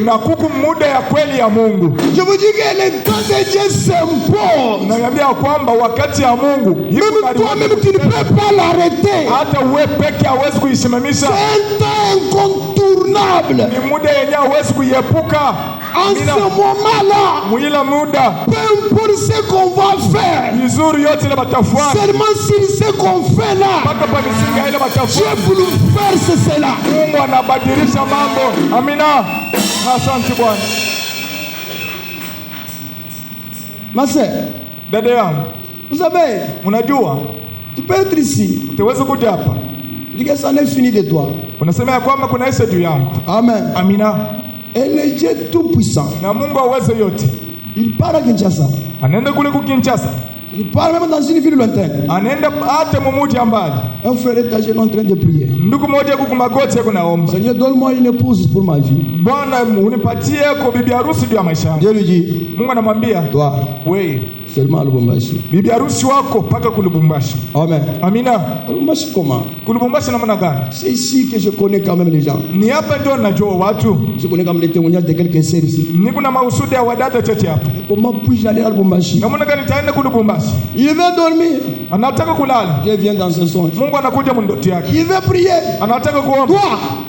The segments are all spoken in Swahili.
na kuku muda ya kweli ya Mungu. Je vous dis que le temps de Dieu s'impose. Naambia kwamba wakati ya Mungu Même toi-même tu ne peux pas l'arrêter. hata wewe peke hauwezi kuisimamisha. C'est un temps incontournable. Ni muda yenyewe hauwezi kuiepuka. En ce moment-là, Mwila muda peu importe ce qu'on va faire, vizuri yote ile batafuana seulement si ce qu'on fait là, mpaka pa misingi ile Dieu batafuana. pour nous faire c'est cela. Mungu anabadilisha mambo. Amina. Asante Bwana. Ma sœur, Dada yangu, vous savez, unajua tu peux être ici. utaweza kuja hapa Dis que ça n'est fini de toi. unasema ya kwamba kuna Yesu juu yangu. Amen. Amina. Et le Dieu tout-puissant, Na Mungu aweze yote. il part à Kinshasa. Anaenda kule ku Kinshasa. Il part même dans une ville lointaine. Anaenda hata mumuji mbali. Un frère est âgé en train de prier. Ndugu mmoja kuku magoti yako naomba. Seigneur, donne-moi une épouse pour ma vie. Bwana unipatie kwa bibi harusi juu ya maisha yangu. Dieu lui dit, Mungu anamwambia, toi, wewe seulement à Lubumbashi. bibi harusi wako paka kulubumbashi. Amen. Amina. Lubumbashi comment? Kulubumbashi namna gani? C'est ici que je connais quand même les gens. Ni hapa ndio najua watu. Je connais quand même les témoignages de quelques sœurs ici. Niko na mausudi ya wadada chache hapa. Comment puis-je aller à Lubumbashi? Namna gani nitaenda kulubumbashi? Il veut dormir. Anataka kulala. Dieu vient dans ce songe. Mungu anakuja mndoti yake. Il veut prier. Anataka kuomba. Toi,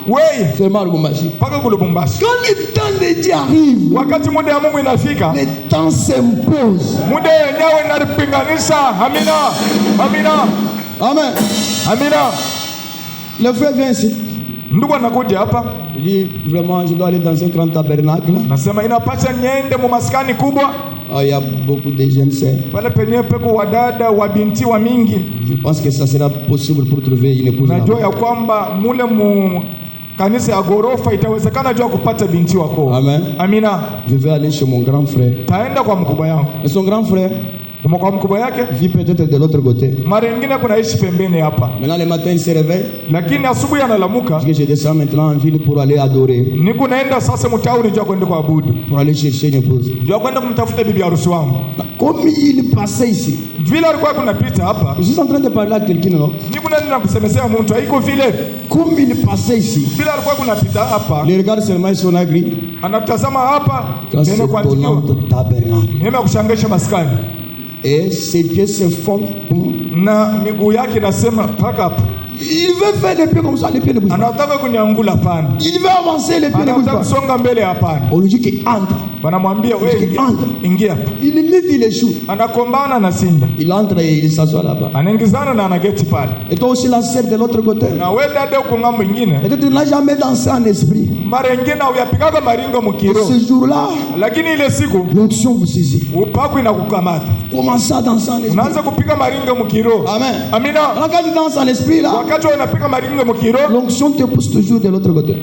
Wewe seulement à Lubumbashi. paka kulubumbashi. Quand le temps de Dieu arrive, Wakati muda ya Mungu inafika, le temps s'impose. muda yenyewe inapinganisha. Amina. Amina. Amen. Amina. Le frère vient ici. Ndugu anakuja hapa. Il dit, vraiment, je dois aller dans un grand tabernacle. Nasema inapasha niende mu maskani kubwa. Oh, il y a beaucoup de jeunes sœurs. Pale penye peko wadada wa binti wa mingi. Je pense que ça sera possible pour trouver une épouse. Najua là-bas. ya kwamba mule mu kanisa ya gorofa itawezekana jua kupata binti wako. Amen. Amina. Je vais aller chez mon grand frère. Taenda kwa mkubwa yangu. Et son grand frère Kwa mkubwa yake vit peut-être de l'autre côté. mara nyingine kunaishi pembeni hapa. Maintenant, le matin, il se réveille. Lakini asubuhi analamuka, Parce que je descends maintenant en ville pour aller adorer, niko naenda sasa mtauni jua kwenda kuabudu. pour aller chercher une épouse. Jua kwenda kumtafuta bibi harusi wangu. Comme il passait ici, Vile alikuwa kunapita hapa, je suis en train de parler à quelqu'un, non? niko naenda kusemesea mtu haiko vile. Comme il passait ici, Vile alikuwa kunapita hapa, il regarde seulement son agri. anatazama hapa, Quand c'est neno kwa donnant njio. de tabernacle. Neno kushangaisha maskani. Et ses pieds se font. Na miguu yake nasema paka hapa. Il veut faire les pieds comme ça, les pieds ne bougent pas. Anataka kunyangula pana. Il veut avancer, les pieds ne bougent Anataka pas. kusonga mbele hapana. On lui dit qu'il entre. Wanamwambia wewe ingia hapa. Il limite, il échoue. Anakombana na sinda. Il entre et il s'assoit là-bas. Anaingizana na anageti pale. Et toi aussi, la sœur de l'autre côté. Na wewe dada uko ngambo nyingine. Et tu n'as jamais dansé en esprit. Mara nyingine uyapikaga maringo mukiro. Ce jour-là, Lakini ile siku l'onction vous saisit. upako inakukamata. Commencez à danser en esprit. Unaanza kupiga maringo mukiro. Amen. Amina. Alors quand tu danses en esprit là, Wakati unapiga maringo mukiro, l'onction te pousse toujours de l'autre côté.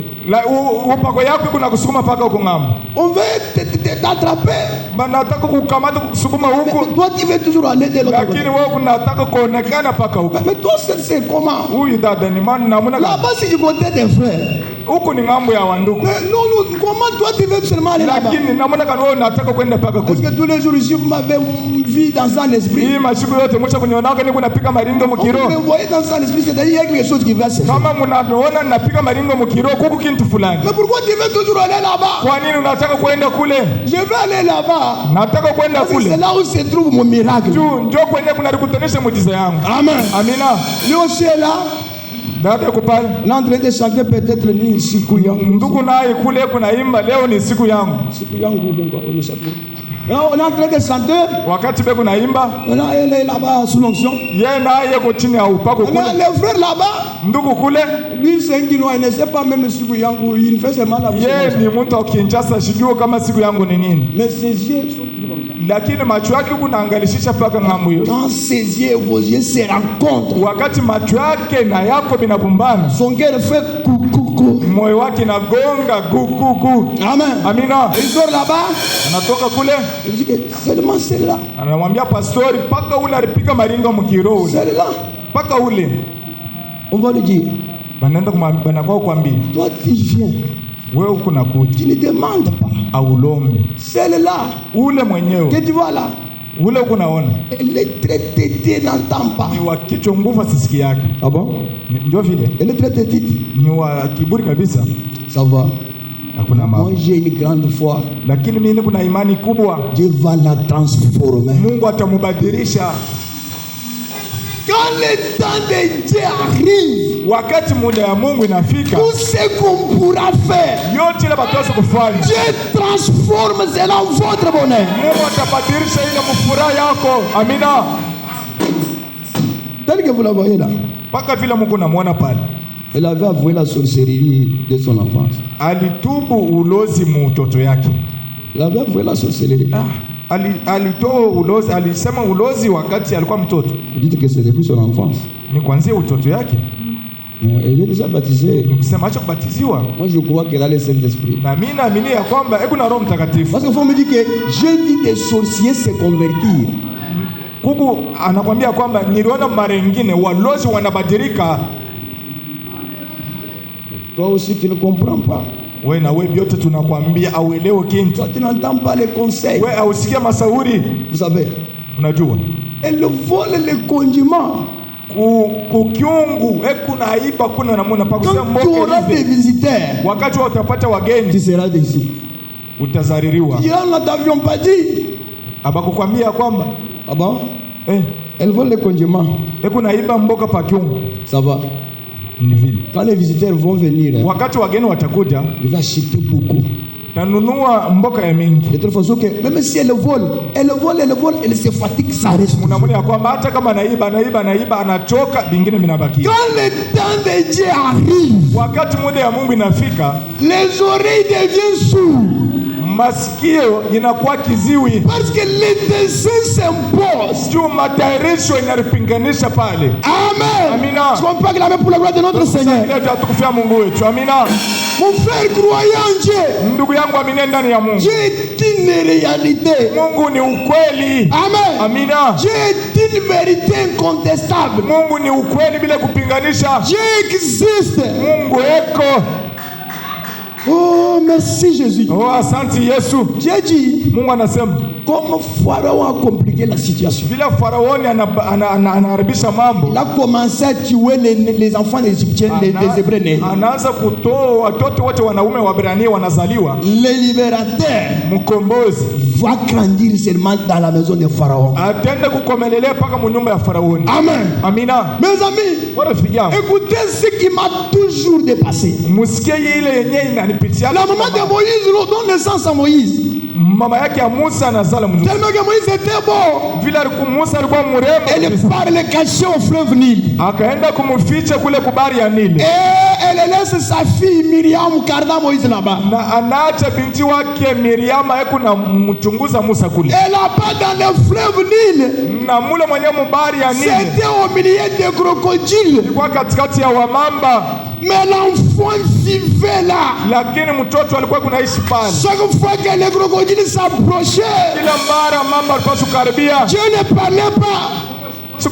upako yako kuna kusukuma paka uko ngambo. On veut t'attraper. Banataka kukamata kusukuma huku. Mais toi, tu veux toujours aller de l'autre côté. Lakini wewe kunataka kuonekana paka huku. Mais toi, c'est comment? Huyu dada ni maana namna gani? Là-bas, c'est du côté des frères. Huku ni ngambo ya wandugu. Mais non, comment toi, tu veux seulement aller là-bas? Lakini namna gani wewe unataka kwenda paka Parce kule? que tous les jours ici, vous m'avez vu danser en esprit. Hii mashiku yote mwisho kunionaga niko napiga maringo Vous mukiro. me voyez danser en esprit, c'est-à-dire qu'il y a quelque chose qui va se faire. Kama mnaona napiga maringo mukiro kuku kintu fulani. Mais pourquoi tu veux toujours aller là-bas? Kwa nini unataka kwenda kule? Je veux aller là-bas. Nataka kwenda Parce que kule. c'est là où se trouve mon miracle. Njoo kwenye kunanikutanisha muujiza yangu. Amen. Amina. Lui aussi est là. Dada yuko pale. On est en train de chanter peut-être ni siku yangu. Ndugu naye kule kunaimba leo ni siku yangu. Siku yangu donc on est chapeau. On est en train de chanter. Wakati beko naimba, On est là-bas sous l'onction. yeye naye yuko chini ya upako Mais kule. le frère là-bas, Ndugu kule, lui c'est un Guinois, il ne sait pas même siku yangu. Il fait seulement la yeye ni mtu wa Kinshasa, sijui kama siku yangu ni nini. Mais ses yeux sont toujours comme ça. Lakini macho yake kunaangalishisha paka ngambo hiyo. Quand ses yeux et vos yeux se rencontrent, Wakati macho yake na yako binabumbana, son cœur fait coucou. moyo wake nagonga gugugu. Amen. Amina. Il sort là-bas, Anatoka kule, il dit que seulement celle-là. anamwambia pastori paka ule alipiga maringo mkiro ule. Celle-là. Paka ule. On va lui dire, Banaenda banakuwa kuambia, toi tu viens, wewe uko nakuja tu ne demandes pas. aulombe. Celle-là Ule mwenyewe, que tu vois là, ule uko naona elle est très tétée, n'entend pas. ni wa kichwa nguvu sisiki yake. Ah bon? Ndio vile. Elle est très tétée. Ni wa kiburi kabisa. Ça va. Hakuna mambo. Moi j'ai une grande foi. Lakini mimi kuna imani kubwa. Dieu va la transformer. Mungu atamubadilisha. Quand le temps de Dieu arrive, wakati muda ya Mungu inafika, tout ce qu'on pourra faire, yote ile bataweza kufanya, Dieu transforme cela en votre bonheur. Mungu atabadilisha ile mfuraha yako. Amina. Tel que vous la voyez là. Paka vile Mungu namuona pale. Elle avait avoué la sorcellerie de son enfance. Alitubu ulozi mtoto yake. Elle avait avoué la sorcellerie. Alitoa ulozi, alisema ulozi wakati alikuwa mtoto. Dites que c'est depuis son enfance. Ni kuanzia utoto yake. Elle est déjà baptisée. Nikusema acha kubatiziwa. Moi je crois qu'elle a le Saint-Esprit. Na mimi naamini ya kwamba kuna Roho Mtakatifu. Parce qu'il faut me dire que j'ai vu des sorciers se convertir. Kuku anakuambia kwamba niliona mara nyingine walozi wanabadilika. Toi aussi tu ne comprends pas. Wewe na wewe yote tunakwambia auelewe kintu. Toi tu n'entends pas les conseils. Wewe ausikia mashauri. Vous savez, unajua elle vole le condiment. Kukiungu kuna aiba, kuna namuna pa kusema mboke. Quand tu auras des visiteurs, wakati utapata wageni, tu seras déçu. Utazaririwa. Ils ne t'avions pas dit. Abakukwambia kwamba ah bon? Elle vole le condiment. Kuna aiba mboka pa kiungu. Ça va. Quand les visiteurs vont venir, wakati wageni watakuja, il va acheter beaucoup. Tanunua mboka ya mingi. De toute façon que même si elle vole, elle se fatigue, ça reste. Mnamuona ya kwamba hata kama naiba anachoka, bingine binabaki. Quand le temps de Dieu arrive, wakati muda ya Mungu inafika, les oreilles deviennent sourdes. Masikio inakuwa kiziwi. Parce que les desseins s'imposent. Juu matayarisho inaripinganisha pale. Amen. Amina. Tu comprends que la main pour la gloire de notre Seigneur. Mungu wetu. Amina. Mon frère croyant en Dieu. Ndugu yangu amini ndani ya Mungu. Dieu est une réalité. Mungu ni ukweli. Amen. Amina. Dieu est une vérité incontestable. Mungu ni ukweli bila kupinganisha. Dieu existe. Mungu eko. Oh, merci Jésus. Oh, asante Yesu. Dieu dit, Mungu anasema, comme Pharaon a compliqué la situation. Vile Faraoni anaharibisha mambo. Il a commencé à tuer les enfants égyptiens, les Hébreux nés. Anaanza kutoa watoto wote wanaume wa Waebrania wanazaliwa. Le libérateur mkombozi va grandir seulement dans la maison de Pharaon. Atende kukomelelea paka mu nyumba ya Faraoni. Amen. Amina. Mes amis, écoutez ce qui m'a toujours dépassé. Musikie ile yenyewe inanipitia. La maman de Moïse donne naissance à Moïse. Mama yake ya Musa anazala mzuri. Tellement que Moïse était beau. Vile Musa alikuwa mrembo. Elle parle cachée au fleuve Nil. Akaenda kumficha kule kubari ya Nile. Et elle laisse sa fille Myriam garder Moïse là-bas. Na anaacha binti wake Miriam yako na mchunguza Musa kule. Elle a pas dans le fleuve Nil. Na mule mwenye mbari ya Nile. C'était au milieu des crocodiles. Ilikuwa katikati ya wamamba. Mais l'enfant vivait là. Lakini mtoto alikuwa kunaishi pale. Chaque fois que les crocodiles s'approchaient, kila mara mamba alipaswa kukaribia. Dieu ne parlait pas. Il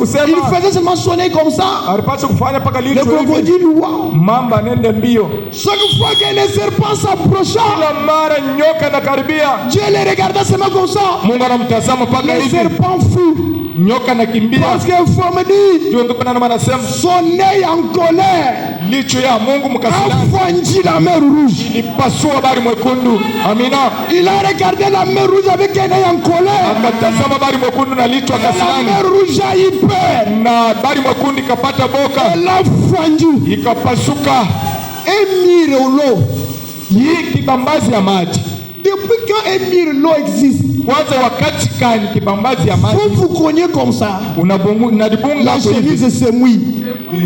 faisait seulement sonner comme ça. Alipaswa kufanya paka le crocodile wow. Mamba nende mbio. Chaque fois que les serpents s'approchaient, kila mara nyoka nakaribia. Dieu les regardait seulement comme ça. Mungu anamtazama paka hivi. Les serpents fuient. Nyoka nakimbia. Parce que faut me dire, son œil en colère licho ya Mungu mkasirani a fendu la mer rouge. Ilipasua bahari mwekundu. Amina. Il a regardé la mer rouge avec un œil en colère. Akatazama bahari mwekundu na licho akasirani. La mer rouge a eu peur. Na bahari mwekundu ikapata boka. Elle a fendu. Ikapasuka. Un mire l'eau. Hii kibambazi ya maji. Depuis quand un mire l'eau existe? Kwanza wakati gani kibambazi ya maji? Vous cognez comme ça. Unadibunga la chemise se mouille.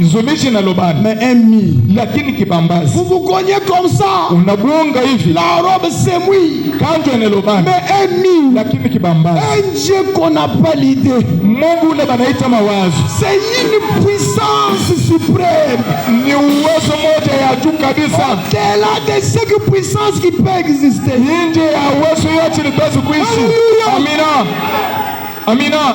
Zumishi na lobani. Mais un mire. Lakini kibambazi. Vous cognez comme ça. Unabunga hivi. La robe se mouille. Kanto ene lobani. Mais un mire. Lakini kibambazi. Un Dieu qu'on n'a pas l'idée. Mungu ule banaita mawazo. C'est une puissance suprême. Ni uwezo moja ya juu kabisa. Au-delà de chaque puissance qui peut exister. Nje ya uwezo yote litaweza kuishi. Amina. Amina.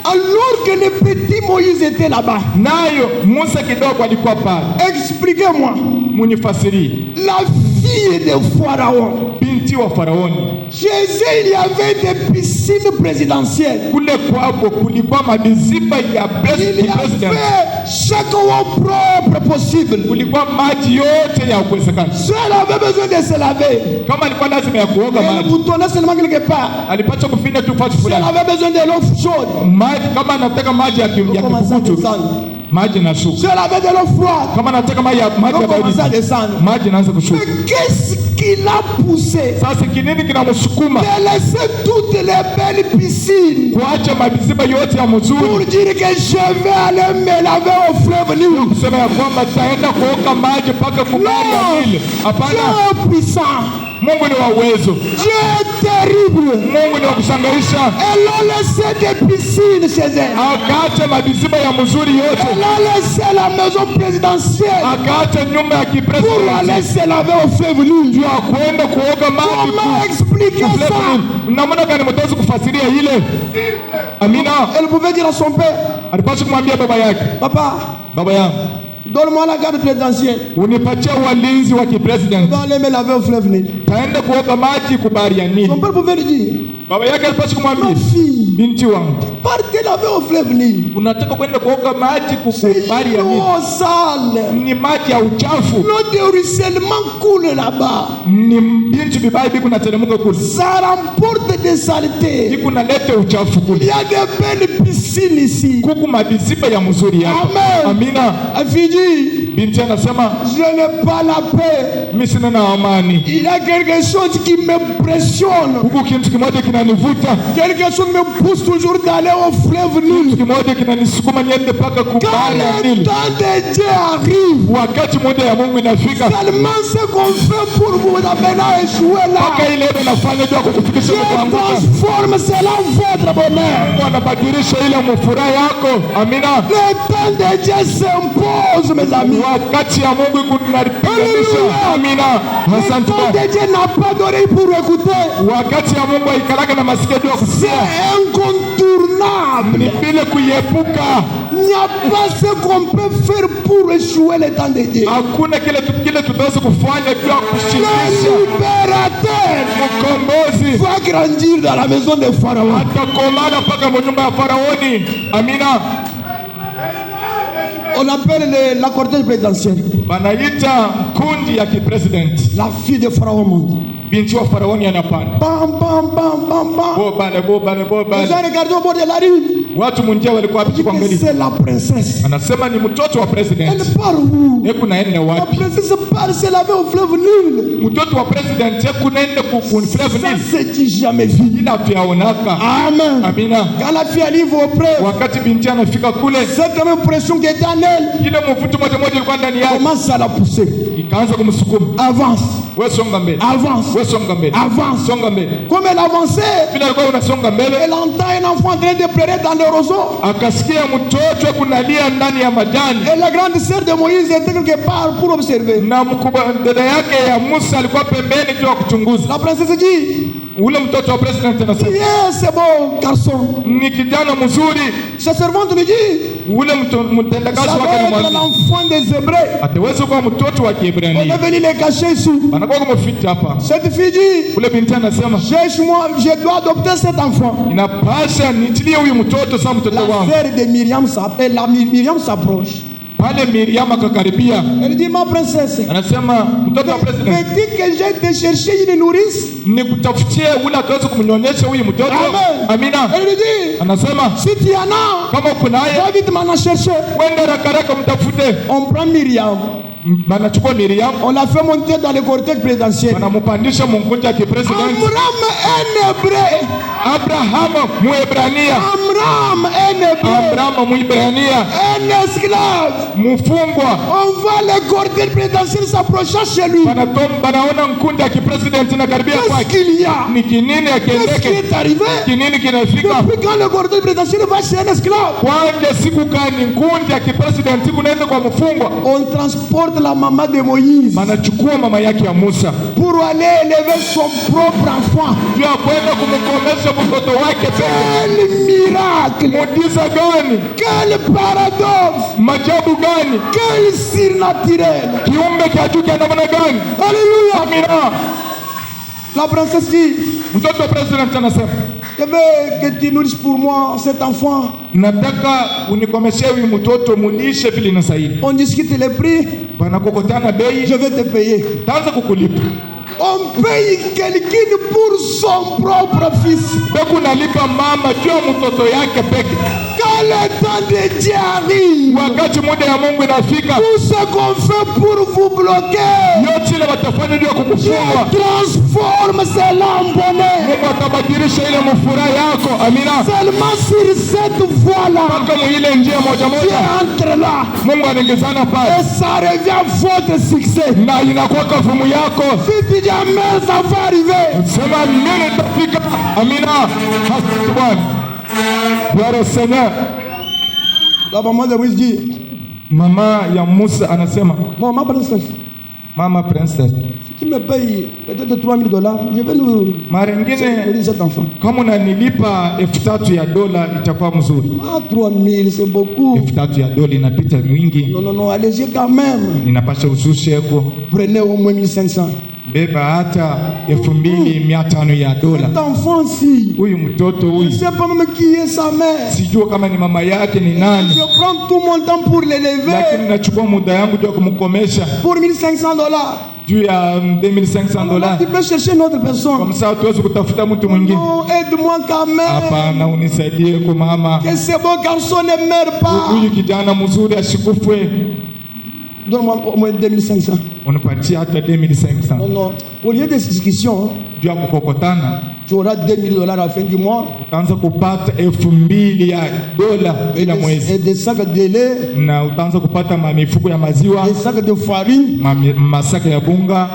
Alors que le petit Moïse était là-bas. Nayo Musa kidogo alikuwa pale. Expliquez-moi. munifasirie. La fille de Pharaon. Binti wa Faraoni. Chez eux, il y avait des piscines présidentielles. Kule kwabo kulikuwa mabiziba ya Il y president. avait chaque eau propre possible. Kulikuwa maji yote ya kuwezekana. Si elle avait besoin de se laver, Kama alikuwa lazima ya kuoga elle maji, boutonnait seulement quelque part. alipaswa kufinya tu fasi Si elle fulani. avait besoin de l'eau chaude, Maji kama anataka maji ya on commençait à kifukutu, descendre. maji na shuka. Si elle avait de l'eau froide, Kama anataka maji ya on commençait à baridi, descendre. maji inaanza kushuka. Mais qu'est-ce qui l'a poussé Sasa kinini kinamsukuma de laisser toutes les belles piscines kuacha mabiziba yote ya pour mzuri, dire que je vais aller me laver au fleuve Nil? kusema ya kwamba taenda kuoka maji mpaka kubali ya Nile? Dieu Hapana, est puissant. Mungu ni wa uwezo, Dieu est terrible. Mungu ni wa kushangaisha. Elle a laissé des piscines chez elle. Akaacha mabiziba ya mzuri yote, Elle a laissé la maison présidentielle akaacha nyumba ya pour kipresidenti aller se laver au fleuve Nil. ya kwenda kuoga maji Comment expliquer ça? namna gani mtaweza kufasiria ile? Amina. Elle pouvait dire à son père, Alipaswa kumwambia baba yake, papa, baba yangu, donne-moi la garde présidentielle. unipatie walinzi wa Je kipresidenti, vais aller me laver au fleuve Nil. taenda kuoga maji kubari ya Son Nile. père pouvait lui dire, Baba yake alipaswa ma kumwambia, fille, binti wangu, partez laver au fleuve Nil. unataka kwenda kuoga maji kubari ya Nile, L'eau sale. ni maji ya uchafu, L'eau de ruissellement coule là-bas. ni binti bibaya biku nateremka kule, Ça remporte des saletés. biku nalete uchafu Il kule. y a des belles piscines ici. Kuku mabiziba ya mzuri hapa. Amen. Amina. La fille dit, Binti anasema je n'ai pas la paix. mimi sina na amani, Il y a quelque chose qui m'impressionne. huku kitu kimoja kinanivuta, Quelque chose me pousse toujours d'aller au fleuve Nil. kimoja kinanisukuma niende mpaka Quand kubari ya le Nile. temps de Dieu arrive, Wakati muda ya Mungu inafika, tellement ce qu'on fait pour vous amener à échouer là, mpaka ile ndio inafanya jua kukufikisha Dieu kuanguka. transforme cela en votre bonheur. Mungu anabadilisha ile mfuraha yako. Amina. Le temps de Dieu s'impose, mes amis. Wakati ya Mungu kunaripiganisha. Amina. Le Asante temps Baba. de Dieu n'a pas d'oreille pour écouter. Wakati ya Mungu haikalaka na masikio jua C'est kusikia, incontournable. ni vile kuiepuka. Il n'y a pas ce qu'on peut faire pour échouer le temps de Dieu. Hakuna kile tutaweza kufanya jua Le kushindisha. libérateur Mkombozi va grandir dans la maison de Pharaon. atakomana mpaka nyumba ya Faraoni. Amina. On appelle la cortège présidentielle. Banaita kundi ya kipresidenti. La fille de Pharaon monte. Binti wa Faraoni anapanda. Bam, bam, bam, bam, bam. Bobale. Les gens regardaient au bord de la rue. Watu munjia walikuwa Dit que wakichukua c'est la princesse. anasema ni mtoto wa Elle president. part où? Hebu naende La wapi? princesse part se laver au fleuve Nil. Mtoto wa president hebu naende kufunflevu Ça, nini? c'est du jamais vu. Ila tuyaonaka. Amen. Amina. Quand la fille arrive auprès, Wakati binti anafika kule, cette même pression qui était en elle ile mvuto moja ilikuwa ndani yake, commence à la pousser. ikaanza kumsukuma. Avance, Wewe songa mbele. avance, Wewe songa mbele. avance. Songa mbele. Comme elle avançait, Vile alikuwa unasonga mbele, elle entend un enfant en train de pleurer dans le roseau. akasikia mtoto kunalia ndani ya majani. Et la grande sœur de Moïse était quelque part pour observer. Na mkubwa dada yake ya Musa alikuwa pembeni juu ya kuchunguza. La princesse dit, Ule mtoto wa president anasema, yes, c'est bon, garçon. ni kijana mzuri. Sa servante lui dit, Ule mtendakazi ça wake doit être anamwambia, l'enfant des Hébreux. ataweza kuwa mtoto wa On Kiebrania. est venu les cacher ici. Anakuwa kumficha hapa. Cette fille dit, Ule binti anasema, cherche-moi, je dois adopter cet enfant. inapasha nitilie huyu mtoto sa mtoto La wangu. sœur de Myriam Myriam s'approche. Pale Miriam akakaribia, Elle dit, ma princesse, anasema mtoto wa president, veux-tu que j'aille te chercher une nourrice? nikutafutie ule akaweza kumnyonyesha huyu mtoto. Amen. Amina. Elle lui dit, Anasema si tu en as, kama uko naye va vite m'en chercher. wende rakaraka mtafute. On prend Myriam, Banachukua Miriam, on l'a fait monter dans le cortège présidentiel. wanamupandisha mungunja ya kipresident. Amram, un hébreu. Abrahamu Mwebrania, Amram, un hébreu. Abrahamu Mwebrania, Un esclave. mfungwa. On voit le cortège présidentiel s'approchant chez lui. Banaona mkunja ya kipresident inakaribia Qu'est-ce kwake. qu'il y a? Ni kinini Qu'est-ce qui akiendeke? est arrivé? Kinini kinafika? Depuis quand le cortège présidentiel va chez un esclave? Kwanje siku gani nkunja ya kipresident siku naenda kwa mfungwa? On transporte la maman de Moïse Manachukua mama yake ya Musa pour aller élever son propre enfant. juu ya kwenda kumkomesha mtoto wake pekee. Quel miracle! miracle! Muujiza gani? Quel paradoxe! Maajabu gani? Quel surnaturel! Kiumbe cha juu cha namna gani? Alléluia! Amina. La princesse dit, Mtoto wa president anasema, je veux que tu nourrisses pour moi cet enfant. nataka unikomeshe huyu mtoto, mulishe vile inastahili. On discute les prix, Wanakokotana bei, je vais te payer. taanza kukulipa. On paye quelqu'un pour son propre fils. Beku nalipa mama juu ya mtoto yake peke. Quand le temps de Dieu arrive, Wakati muda ya Mungu inafika, tout ce qu'on fait pour vous bloquer, yote ile watafanya ndio Dieu kukufunga. transforme cela en bonheur. Mungu atabadilisha ile mfuraha yako. Amina. Seulement sur cette voie-là, Mpaka mwile njia moja Dieu moja, entre là Mungu anaingizana pale et ça revient votre succès. na inakuwa kavumu yako. Si tu dis amen, ça va arriver. Sema mimi nitafika. Amina. Asante Bwana. Bwana Seigneur. La maman de Moïse dit, Mama ya Musa anasema, bon, ma princesse, mama princess, si tu me payes peut-être $3,000, je vais nous mara nyingine nourrir cet enfant. kama unanilipa $3,000 itakuwa mzuri. Ah, 3,000, c'est beaucoup. $3,000 inapita mwingi, Non, non, non, allez-y quand même. ninapasha ususheko. Prenez au moins 1,500. Beba hata $2,500. Cet enfant-ci, Huyu mtoto je ne huyu sais pas même qui est sa mère. sijua kama ni mama yake ni nani, Je prends tout mon temps pour l'élever. lakini nachukua muda yangu juu ya kumkomesha Pour $1,500. juu ya $2,500. Tu peux chercher une autre Kwa personne. msaada tuwezi kutafuta mtu mwingine. Non, aide-moi quand même. Hapana, unisaidie kwa mama. Que ce beau garçon ne meure pas. Huyu kijana mzuri asikufwe. Donne-moi au moins 2,500. Unipatie hata $2,500 Non, non. Au lieu de discussion, juu ya kukokotana. tu auras $2,000 à la fin du mois. Utaanza kupata $2,000 kila mwezi, Et des sacs de lait, na utaanza kupata mifuko ya maziwa, des sacs de farine. masaka ya bunga.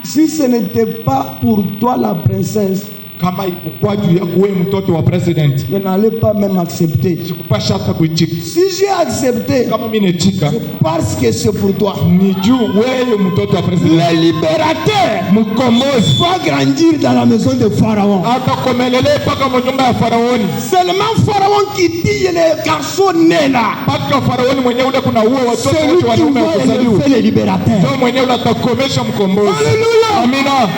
Si ce n'était pas pour toi, la princesse, Kama ikukwa juu yako wewe mtoto wa president, je n'allais pas même accepter. sikupasha hata kuichika. Si j'ai accepté, Kama mimi nichika, c'est parce que c'est pour toi. ni juu wewe mtoto wa president. Le libérateur Mkombozi va grandir dans la maison de Pharaon. atakomelele mpaka nyumba ya Faraoni, Seulement Pharaon qui dit le garçon né là. mpaka Faraoni mwenyewe ule kuna uwe watoto Celui wote qui wanaume wa va kuzaliwa, élever le libérateur. ndio mwenyewe atakomesha mkombozi. Alléluia. Amina.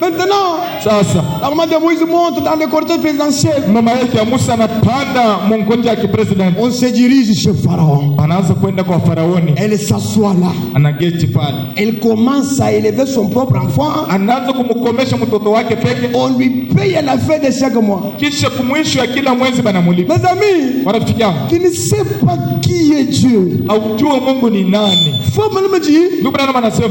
Maintenant, Sasa la maman de Moïse monte dans le cortège présidentiel. mama yake ya Musa anapanda mkongoja ya kipresident, On se dirige chez Pharaon. anaanza kwenda kwa Faraoni, Elle s'assoit là. anageti pale, Elle commence à élever son propre enfant. anaanza kumkomesha mtoto wake peke, On lui paye à la fin de chaque mois. kisha kumwisho ya kila mwezi banamulipa. Mes amis, Marafiki yangu, tu ne sais pas qui est Dieu. aujue Mungu ni nani. Faut me dire, Ndugu Branham anasema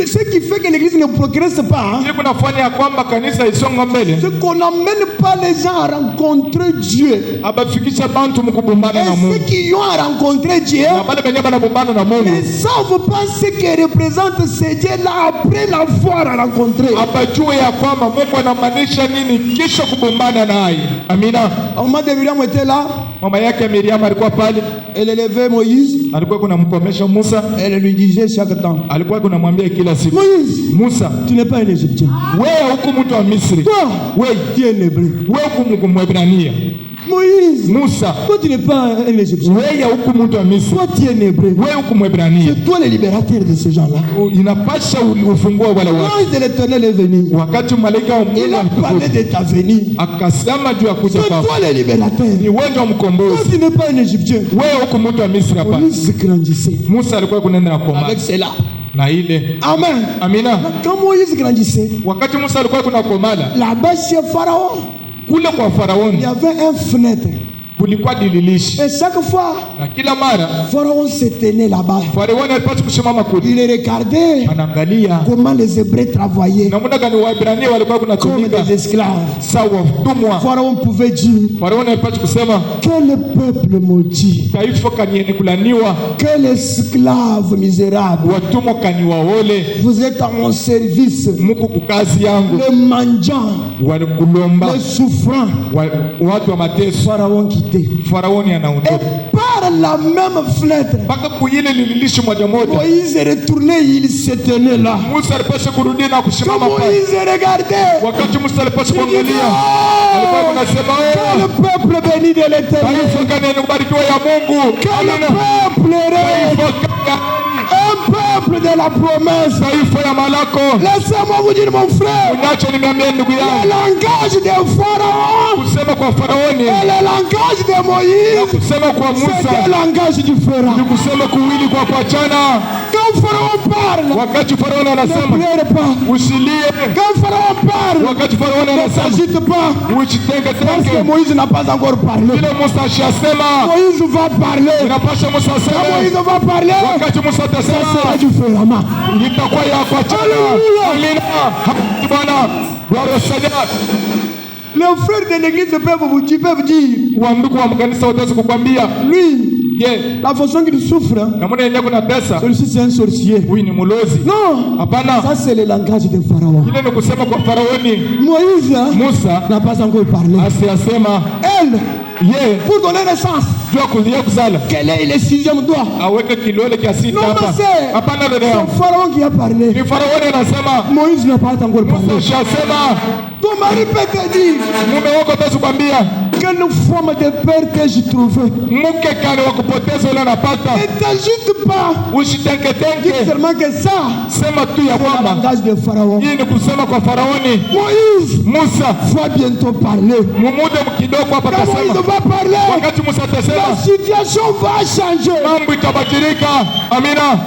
ce qui fait que l'église ne progresse pas, hein, ili kunafanya ya kwamba kanisa isonga mbele, c'est qu'on n'amène pas les gens à rencontrer Dieu. abafikisha bantu mkubumbana Et na Mungu, ceux qui ont rencontré Dieu, na bale benye banabumbana na Mungu ils savent pas ce que représente ce Dieu-là après l'avoir rencontré. abajue ya kwamba Mungu anamaanisha nini kisha kubumbana naye. Amina. Au moment de Myriam était là, Mama yake Miriam alikuwa pale, elle élevait Moïse, alikuwa kunamkomesha Musa, elle lui disait chaque temps, alikuwa kunamwambia kila siku, Moïse, Musa, tu n'es pas un Égyptien. wewe huku mtu wa Misri, Toi, tu es un Hébreu. wewe huku Mwebrania. Moïse, Musa, toi tu n'es pas un Égyptien. wewe huku mtu wa Misri, Toi tu es un Hébreu. wewe huku Mwebrania. C'est toi le libérateur de ces gens-là. Inapasha ufungue wale watu. L'ange de l'Éternel est venu. Wakati malaika wa Il Mungu a parlé alikuja, de ta venue. akasema juu ya kuja C'est kwako, toi le libérateur. ni wewe ndio Toi mkombozi. tu n'es pas un Égyptien. Wewe huku mtu wa Misri hapa. Moïse grandissait Musa alikuwa kunenda na koma avec cela. na ile. Amen. Amina. Quand Moïse grandissait, Wakati Musa alikuwa kuna komala là-bas chez Pharaon, kule kwa il y Faraoni, avait un fenêtre. kulikuwa dililishi, Et chaque fois, na kila mara Pharaon se tenait là-bas. Faraoni alipaswa kusimama kule, Il regardait anaangalia comment les Hébreux travaillaient namna gani Waebrania walikuwa comme kunatumika des esclaves. sawa watumwa. Pharaon pouvait dire, Faraoni alipaswa kusema quel peuple maudit, taifa kanieni kulaniwa, quel esclave misérable. watumwa kaniwaole, Vous êtes à mon service, muko kukazi yangu, le mendiant, walikulomba le souffrant. watu wa mateso. Pharaon quittait. Faraoni Et anaondoka, par par la même fenêtre. mpaka kuile lililishi moja moja. Moïse est retourné, il se tenait là. Musa alipasha kurudi na Quand kusimama pale. Moïse regardait, Wakati Musa alipasha il dit, kuangalia, alikuwa anasema quel peuple béni de l'Éternel. taifa gani yenye kubarikiwa ya Mungu. Quel Amina. peuple heureux. Taifa gani? Un peuple de la promesse. Taifa ya malako. Laissez-moi vous dire, mon frère, Uniache niambie ndugu le yangu, langage de Pharaon kusema kwa Faraoni et le langage de na Moïse, kusema kwa c'est Musa un langage différent. ni kusema kuwili kwa kuachana. Quand Pharaon parle, Wakati Faraoni ne anasema pleure pas. usilie, Quand Pharaon parle, wakati Faraoni ne anasema s'agite pas. usitenge Parce que tenge, Moïse n'a pas encore parlé. vile Musa ashasema Moïse va parler. inapasha Musa Quand Moïse aseme. va parler, Wakati Musa ça sera atasema différemment. itakuwa ya kuachana. Hallelujah. Amina. Hamdi Bwana. Gloria Seigneur. Les frères de l'église peuvent dire, Wandugu wa mkanisa wataweza kukwambia, lui, je, la façon qu'il souffre, namuna yenye kuna pesa, celui-ci c'est un sorcier. huyu ni mulozi. Non, Hapana, ça c'est le langage de Pharaon. ile ni kusema kwa Faraoni. Moïse Musa n'a pas encore parlé. asiyasema Elle, ye pour donner naissance, jua kulia kuzala quel est le sixième doigt? aweke kilole kia sita Non, hapa. mais c'est Hapana dada yangu, c'est Pharaon qui a parlé. ni Faraoni anasema. Moïse n'a pas encore Musa parlé. ashasema. Ton mari peut te dire, Mume wako atakwambia quelle forme de père t'ai-je trouvé? mke kani wa kupoteza ule anapata. Ne t'agite pas. Dis Usitengetenge, seulement que ça, sema tu ya c'est le kwamba langage de Pharaon. hii ni kusema kwa Faraoni. Moïse Musa va bientôt parler. mumude kidogo hapa Quand Moïse atasema. va parler, Wakati Musa la atasema situation va changer. mambo itabadilika. Amina.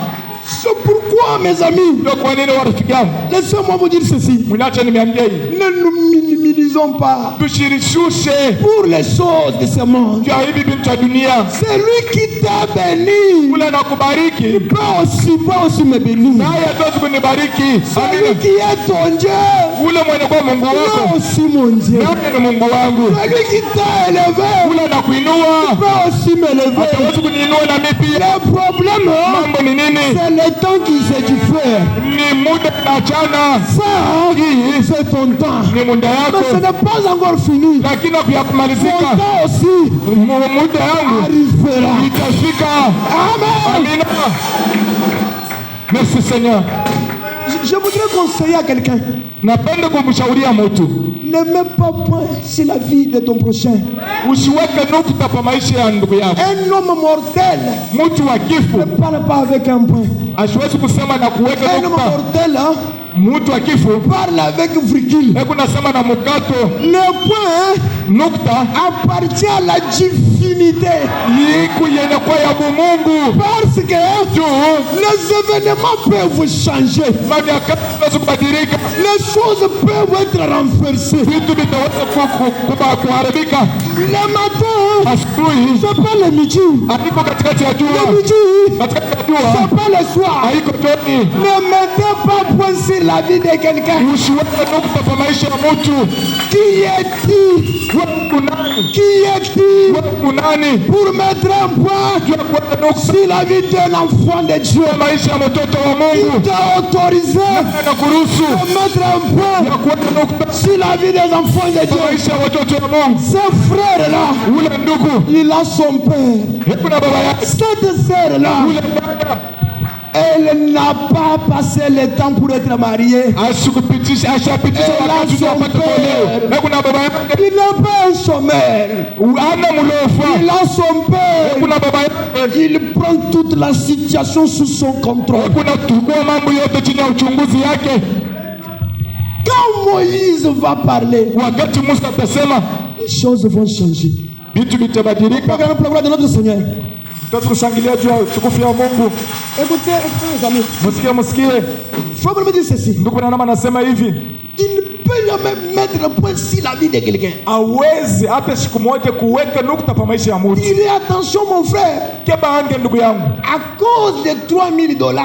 C'est pourquoi, mes amis, Ndio kwa nini warafiki yangu, laissez-moi vous dire ceci. mniache nimeambia hii, Ne nous minimisons pas tushirishushe pour les choses de ce monde. juu ya hivi vitu vya dunia. C'est lui qui t'a béni. Ule anakubariki Pas aussi me bénir. naye hatuwezi kunibariki. C'est lui Amina. qui est ton Dieu. Ule mwenye kuwa Mungu Pas wako aussi mon Dieu. nami ni Mungu wangu. C'est lui qui t'a élevé. Ule anakuinua Pas aussi m'élever. hatuwezi kuniinua na mimi pia. Le problème, Mambo ni nini? c'est le temps qui se diffère. Ni muda nachana, Ça, c'est ton temps. ni muda Mais ce yako, n'est pas encore fini. lakini vya Mon kumalizika temps aussi muda yangu arrivera. itafika. Amen. Amina. Merci Seigneur. Je voudrais conseiller à quelqu'un. Napenda kumshauria mtu Ne mets pas point sur la vie de ton prochain. usiweke nukta pa maisha ya ndugu yako. Un homme mortel Mtu wa kifo ne parle pas avec un point. asiwezi kusema na kuweka Un homme nukta. mortel hein, Mtu wa kifo parle avec virgule. hebu nasema na mkato. Le point Nukta appartient à la divinité. yiku yenye kwa ya Mungu. Parce que Juu les événements peuvent changer. mambo ya kazi yanaweza kubadilika, Les choses peuvent être renversées. vitu vitaweza kuharibika. Le matin, Asubuhi c'est pas le midi. haiko katikati ya Le jua, midi, katikati ya jua c'est pas le soir. haiko jioni. Ne mettez pas point sur la vie de quelqu'un. Usiweke nukta pa maisha ya mtu. Qui est-il? Wewe kunani? Qui est-il Wewe kunani? pour mettre un point Jua kuweka nukta sur la vie d'un enfant de Dieu? pa maisha ya mtoto wa Mungu. T'es autorisé Na kuruhusu de mettre un point ya kuweka nukta sur la vie des enfants de pa Dieu. maisha ya watoto wa Mungu. Ce frère-là, Ule ndugu, il a son père. hebu na baba yake. Cette sœur-là, Ule dada elle n'a pas passé le temps pour être mariée. ashapitisha wakati ndio apate kuolewa. Hebu na baba yake Il n'est pas un chômeur. ana mlofa. Il a son père. Hebu na baba yake Il prend toute la situation sous son contrôle. hebu na tukua mambo yote chini ya uchunguzi yake. Quand Moïse va parler, Wakati Musa atasema les choses vont changer. vitu vitabadilika. Regardez pour la gloire de notre Seigneur. Tutakushangilia juu ya utukufu ya Mungu. Écoutez, mes amis, Msikie. il faut me dire ceci. Ndugu na mama anasema hivi, Tu ne peux jamais mettre le point sur la vie de quelqu'un. hawezi hata siku moja kuweka nukta pa maisha ya mtu. Tirez attention, mon frère. Keba ange ndugu yangu, À cause de $3000,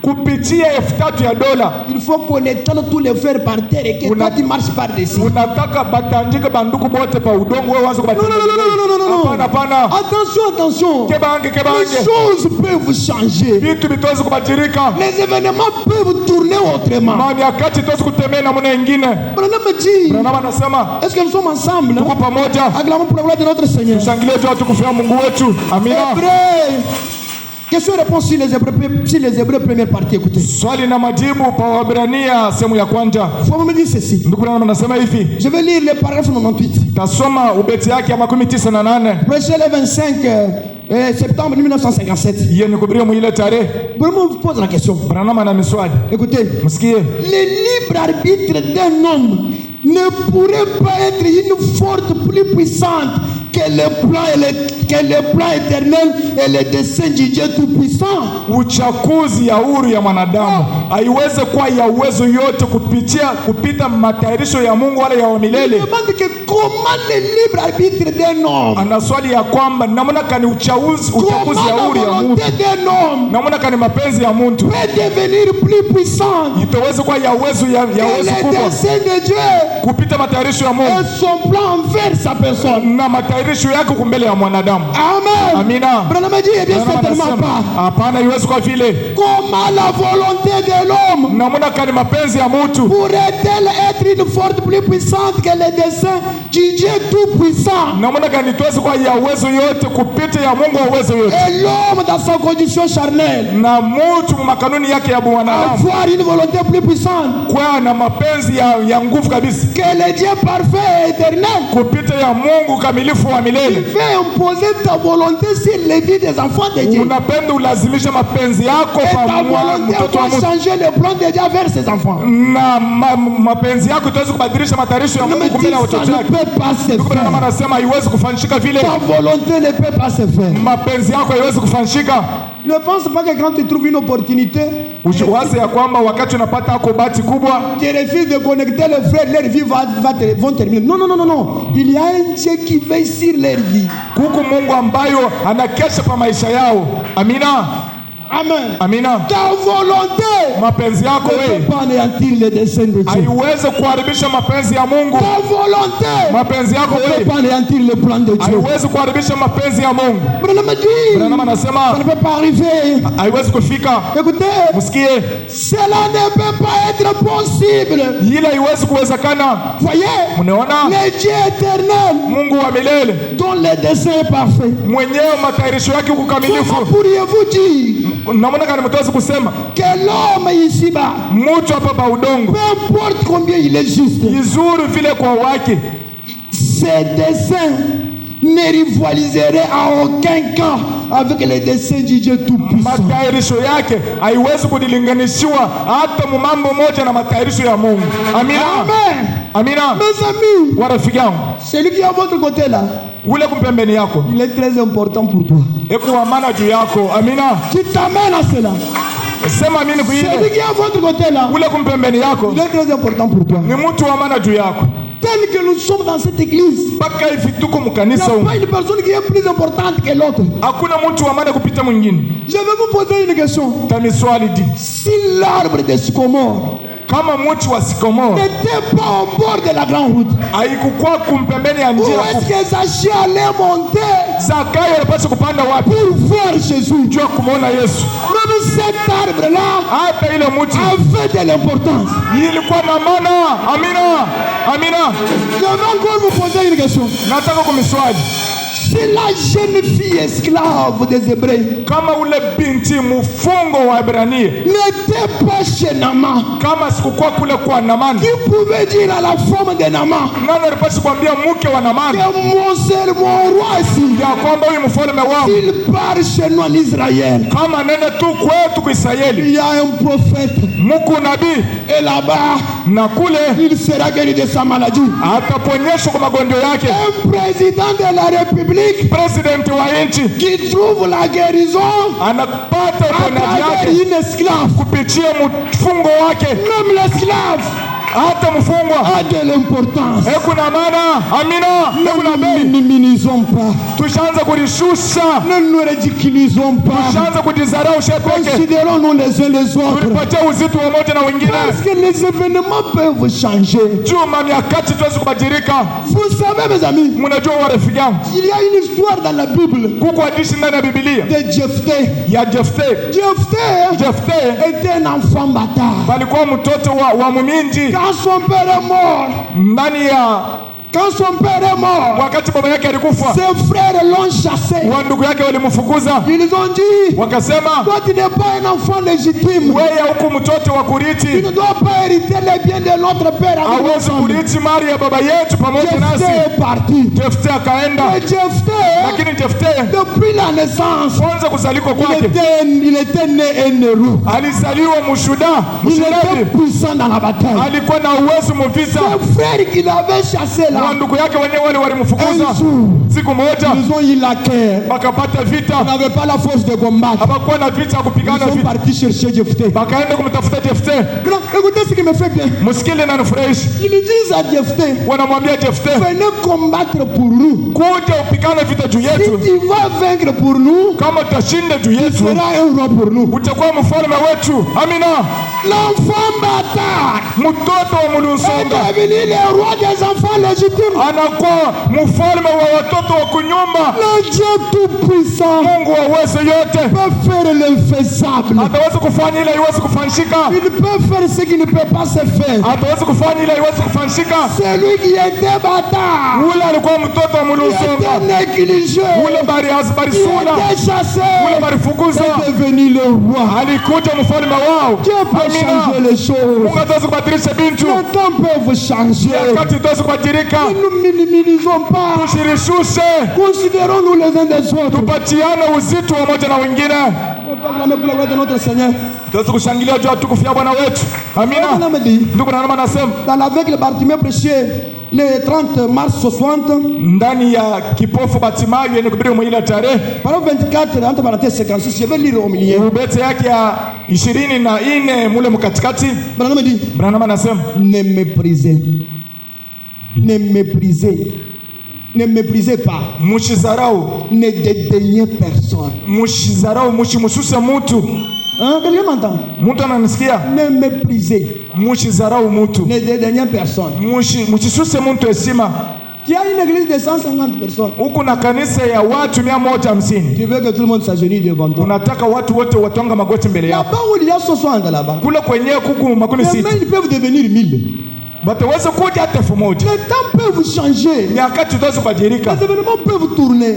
kupitia $3,000 il faut qu'on étale tous les frères par terre et que toi tu marches par-dessus. unataka batandike banduku bote pa udongo, wewe uanze Non, non, non, non, non, non, non. Hapana, hapana. Attention, attention. Keba ange, keba Les ange, choses peuvent changer. vitu vitaweza kubadilika. Les événements peuvent tourner autrement. Nyakati tuwezi kutembea namna nyingine. Branham anasema est-ce que nous sommes ensemble? tuko pamoja. Acclamons pour la gloire de notre Seigneur. Tushangilie juu ya tukufu ya Mungu wetu. Amina. Hébreux. Question-réponse sur les Hébreux première partie. Écoutez. Swali na majibu kwa Waebrania sehemu ya kwanza. Faut me dire ceci. Ndugu Branham anasema hivi. Je vais lire le paragraphe 98. Tasoma ubeti yake ya 98. Prêché le 25 septembre 1957. Yeye ni kubiria mwile tarehe. Branham vous pose la question. Branham ana miswali. Écoutez. Msikie. Le libre arbitre d'un homme ne pourrait pas être une force plus puissante que le plan éternel et le dessein du Dieu tout-puissant. Uchaguzi ya huru ya mwanadamu haiweze kuwa ya uwezo yote kupita matayarisho ya Mungu wala ya milele. Comment le libre arbitre d'un homme, ana swali ya kwamba namna kani uchaguzi ya huru ya Mungu, namna kani mapenzi ya mtu peut devenir plus puissant itaweza kuwa ya uwezo ya uwezo kubwa kupita matayarisho ya Mungu et son plan envers sa personne na matayarisho yake kumbele ya mwanadamu. Amen. Amina. Branham dit bien certainement pas. Hapana, iwezi kwa vile. Comment la volonté de l'homme namna kani mapenzi ya mtu pourrait-elle être une force plus puissante que le dessein du Dieu tout puissant? namna kani tuwezi kwa ya uwezo yote kupita ya Mungu wa uwezo yote. Et l'homme dans sa condition charnelle na mtu makanuni yake ya mwanadamu avoir une volonté plus puissante kwa na mapenzi ya nguvu kabisa que le Dieu parfait et éternel kupita ya Mungu kamilifu wa milele. Fais imposer ta volonté sur les vies des enfants de Dieu. Unapenda ulazimisha mapenzi yako kwa mtoto wa Dieu. Changer le plan de Dieu vers ses enfants. Na mapenzi yako itaweza kubadilisha matayarisho ya Mungu kumbele watoto wake. Ndio anasema haiwezi kufanyika vile. Ta volonté ne peut pas se faire. Mapenzi yako haiwezi kufanyika. Ne pense pas que quand tu trouves une opportunité, usiwaze ya kwamba wakati unapata ako bahati kubwa, tu refuses de connecter les frères, leur vie vont terminer. Non, non, non, non, non. Il y a un Dieu qui veille sur leur vie. Kuko Mungu ambayo anakesha pa maisha yao. Amina. Amen. Amina. Ta volonté mapenzi yako wewe ne peut pas anéantir les desseins de Dieu. Haiwezi kuharibisha mapenzi ya Mungu. Ta volonté mapenzi yako wewe ne peut pas anéantir le plan de Dieu. Haiwezi kuharibisha mapenzi ya Mungu. Branham anasema ça ne peut pas arriver. Haiwezi kufika. Écoutez, msikie, cela ne peut pas être possible. Ila haiwezi kuwezekana. Voyez, mnaona? Le Dieu éternel, Mungu wa milele, dont le dessein est parfait, mwenyewe matayarisho yake kukamilifu. Comment pourriez-vous dire namna gani mtaweza kusema que l'homme ici-bas, mtu hapa pa udongo, peu importe combien il est juste, izuri vile kwa wake, ses desseins ne rivaliseraient à aucun cas avec les desseins du Dieu tout-puissant. Matayarisho yake haiwezi kudilinganishiwa hata mambo moja na matayarisho ya Mungu. Amina. Amen. Amina. Mes amis, warafiki yangu, celui qui est à votre côté là, ule kumpembeni yako, il est très important pour toi. Eko maana juu yako. Amina. Tu t'amènes à cela. Sema amini kuile. Celui qui est à votre côté là, ule kumpembeni yako, il est très important pour toi. Ni mtu wa maana juu yako. Tel que nous sommes dans cette église, mpaka hivi tuko il n'y mkanisa, a pas une personne qui est plus importante que l'autre. Hakuna mtu wa maana kupita mwingine. Je vais vous poser une question. Tamiswali di. Si l'arbre de sycomore kama mti wa sycomore n'était pas au bord de la grande route, haikukuwa kumpembeni ya où njia, est-ce que Zaché allait monter Zakayo alipaswa kupanda wapi pour voir Jésus? juu ya kumwona Yesu? Même cet arbre-là Hata ile mti avait de l'importance. ilikuwa na maana. Amina. Amina. Je vais encore vous poser une question. Nataka kumiswali, Si la jeune fille esclave des Hébreux kama ule binti mfungo wa Ibrania n'était pas chez Naaman, kama sikukuwa kule kwa Naamani, qui pouvait dire à la femme de Naaman nani alipaswa kuambia mke wa Naamani que mon roi ici, ya kwamba huyu mfalme wangu il part chez nous en Israël? kama nene tu kwetu kwa Israeli, Il y a un prophète muko nabii, et là-bas na kule il sera guéri de sa maladie. ataponyeshwa kwa magonjwa yake. Un président de la République President wa nchi qui trouve la guérison anapata à uponyaji travers yake une esclave. kupitia mfungo wake. Même l'esclave Hata mfungwa a de l'importance. kuna maana. Amina. Ne nous minimisons pas. Tushaanza kulishusha, Ne nous ridiculisons pas. tushaanza kujidharau sheteke, Considérons-nous les uns les autres. tulipatia uzito wa moja na wengine. Parce que les événements peuvent changer. Juu nyakati tuwezi kubadilika. Vous savez, mes amis, Mnajua warafiki yangu, il y a une histoire dans la Bible kuko hadithi ndani ya Biblia de Jephthé. ya Jephthé. Jephthé Jephthé était un enfant bâtard. alikuwa mtoto wa muminji. Quand son père est mort, ndani ya quand son père est mort, wakati baba yake alikufa, ses frères l'ont chassé. wa ndugu yake walimfukuza, Ils ont dit, wakasema toi tu n'es pas un enfant légitime. wewe huku mtoto wa Tu kurithi, ne dois pas hériter les biens de notre père. hawezi kurithi mali ya baba yetu pamoja nasi. Jephthé est parti. Jefte akaenda, Et Jephthé, lakini Jefte depuis la naissance, kwanza kuzaliko kwake il était né un héros. alizaliwa mshuda, Il était mshudaji, puissant dans la bataille. alikuwa na uwezo mvita. Ses frères qui l'avaient chassé là, Wa ndugu yake wenyewe wale walimfukuza. un jour, Siku moja ils ont eu la guerre. wakapata Ils vita, n'avaient pas la force de combattre. hapakuwa na vita ya Ils kupigana sont vita, partis chercher Jephthé. wakaenda kumtafuta Jefte. Grand, écoutez ce qui me fait bien. Msikile na nifurahishi, Ils disent à Jephthé, wanamwambia Jefte, venez combattre pour nous. kuja upigane vita juu Si yetu, tu vas vaincre pour nous, kama utashinda juu tu yetu seras un roi pour nous. utakuwa mfalme wetu. Amina. L'enfant bâtard Mtoto wa est Mulunsonga devenu le roi des enfants légitimes. anakuwa mfalme wa watoto wa kunyumba. Le Dieu tout-puissant Mungu wa uwezo yote peut faire l'infaisable. ataweza kufanya ile iweze kufanyika, Il peut faire ce qui ne peut pas se faire. ataweza kufanya ile iweze kufanyika. Celui qui était bâtard, Ule alikuwa mtoto wa qui Mulunsonga, était négligé, ule qui barisula, était chassé, ule barifukuza, est devenu le roi. alikuja mfalme wao. Dieu peut changer Amina. les choses. Mungu ataweza kubadilisha bintu, Le temps peut vous changer. wakati itaweza kubadilika. Ne nous minimisons pas. Tushirishushe, Considérons-nous les uns des autres. tupatiane uzito wa moja na wengine, On peut acclamer pour la gloire de notre Seigneur. tuweze kushangilia juu ya tukufu ya Bwana wetu. Amina. On me dit, Ndugu na mama, anasema dans l'aveugle Bartimée prêchait le 30 mars 60, ndani ya kipofu Batimayo yenye kuhubiri mwili tarehe paragraphe 24, entre parenthèses 56, je vais lire au milieu. ubete yake ya 24 mule mkatikati. Branham dit, Branham anasema ne méprisez pas, mushizarau, ne dédaignez personne. mushizarau, mushimususe mutu. Hein, quelqu'un m'entend? Mtu ananisikia? Ne méprisez, Mushizarau mutu, ne dédaignez personne. mushisuse muntu heshima. Tu as une église de 150 personnes. Huku na kanisa ya watu 150, Tu veux que tout le monde s'agenouille devant toi. unataka watu wote watonga magoti mbele yako. Là-bas où il y a 60 là-bas, Kule kwenyewe kuku makuni les sita mains ils peuvent devenir 1000. bataweza kuja hata 1000. Les temps peuvent changer. Nyakati tutaweza kubadilika, Les événements peuvent tourner.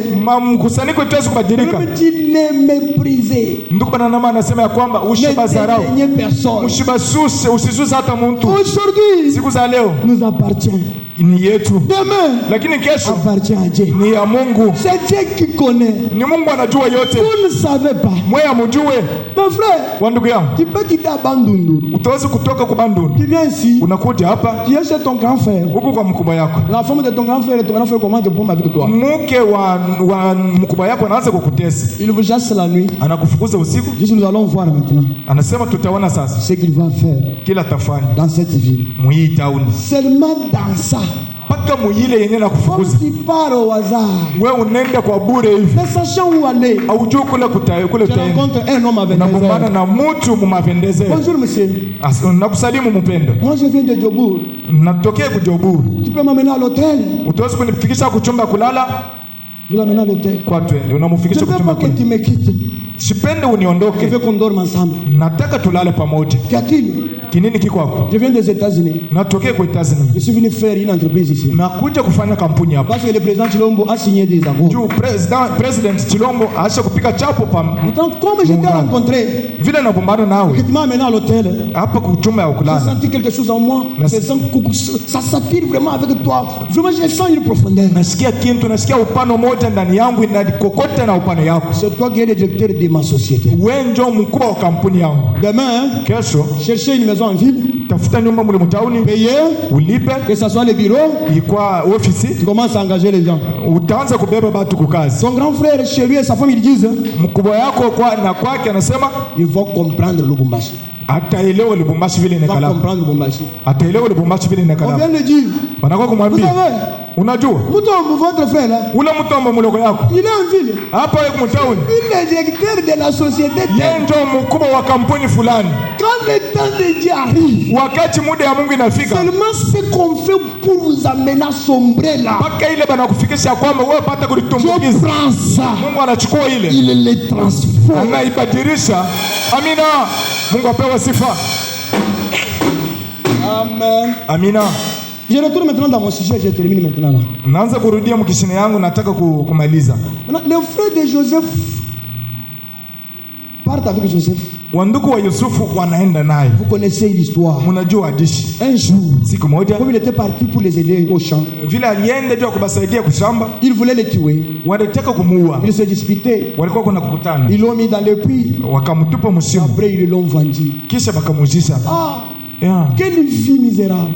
mkusanyiko tutaweza kubadilika. Je me dis, ne méprisez, Ndugu Branham anasema ya kwamba ne ushibazarau, dédaignez personne. ushibasuse, usisuse hata muntu. Aujourd'hui, Siku za leo nous appartient. ni yetu, Demain, lakini kesho appartient à Dieu. ni ya Mungu. C'est Dieu qui connaît. Ni Mungu anajua yote, Vous ne savez pas. mwe amujue. Mon frère, Wa ndugu yangu, tu peux quitter Abandundu. utaweza kutoka kubanduni, Tu viens ici, unakuja hapa tu es chez ton grand frère. huku kwa mkubwa yako. La femme de ton grand frère et ton grand frère commence de prendre avec toi. Mke wa mkubwa yako anaanza kukutesa, Il vous chasse la nuit. anakufukuza usiku, Dis, nous allons voir maintenant anasema tutaona sasa ce qu'il va faire kila tafanya dans cette ville. muhii tauni Seulement dans ça, mpaka muile yenye comme nakufukuza tu pars au hasard, we unaenda kwa bure hivi, ne sachant où aller, aujue kule kule tu utaenda, rencontres un homme avec des unagombana airs. na mutu mumapendeze. Bonjour monsieur, Nakusalimu mpendo, moi je viens de Djobour. natokea kujoburu, Tu peux m'amener à l'hôtel? utaweza kunifikisha kuchumba kulala Je l'amène à l'hôtel. kwa twende, Je ne unamfikisha veux kuchumba pas que tu kulala. me quittes. Sipende Je uniondoke, veux qu'on dorme ensemble. nataka tulale pamoja. Qu'y a-t-il? Kinini kiko hapo? Je viens des États-Unis. Natokea kwa Tanzania, Je suis venu faire une entreprise ici. nakuja kufanya kampuni hapa Parce que le président Chilombo a signé des accords. juu President Chilombo aasha kupika chapo pa Pourtant, comme je t'ai Muungano. rencontré, vile nagombana que nawe tu m'as amené à l'hôtel, hapa kuchumba ya j'ai kulala. senti quelque chose en moi. Merci. Faisant coucou, ça s'attire vraiment avec toi. Vraiment, je sens une profondeur. Nasikia kintu, nasikia upano moja ndani yangu inadikokota na upano yako. C'est toi qui es le directeur de ma société. Wewe ndio mkubwa wa kampuni yangu. Demain, Kesho cherchez une maison en ville, tafuta nyumba mule mtauni, payez, ulipe, que ce soit le bureau, ikwa ofisi, tu commences à engager les gens. utaanza kubeba batu kukazi. Son grand frère, chez lui et sa femme, ils disent, Mkubwa yako kwa na kwake anasema ils vont comprendre Lubumbashi. ataelewa Lubumbashi vile Ils vont inakalaka, comprendre Lubumbashi. ataelewa Lubumbashi vile On inakalaka. vient de dire, Wanakuwa vous kumwambia, savez, unajua votre frère là, ule mtombo muloko yako il est en ville. hapa yako mtauni, Il est directeur de la société. yeye ndio mkubwa wa kampuni fulani. Quand le temps de Dieu arrive, Wakati muda ya Mungu inafika, seulement ce qu'on fait pour vous amener à sombrer là, mpaka ile banakufikisha kwamba wewe pata Dieu kulitumbukiza, prend ça, Mungu anachukua ile il les transforme. anaibadilisha. Amina, Mungu apewe sifa. Amen. Amina. Je retourne maintenant dans mon sujet, je termine maintenant là. Naanza kurudia mkishini yangu, nataka kumaliza. Les frères de Joseph partent avec Joseph. Wandugu wa Yusufu wanaenda naye. Vous connaissez l'histoire. Mnajua hadithi. Un jour, Siku moja, comme il était parti pour les aider au champ, vile alienda juu kubasaidia kushamba, il voulait les tuer. walitaka kumuua. Ils se disputaient. Walikuwa kuna kukutana. Ils l'ont mis dans le puits. Wakamtupa msimu. Après, ils l'ont vendu. Kisha bakamuzisha. Ah, Yeah. quelle vie misérable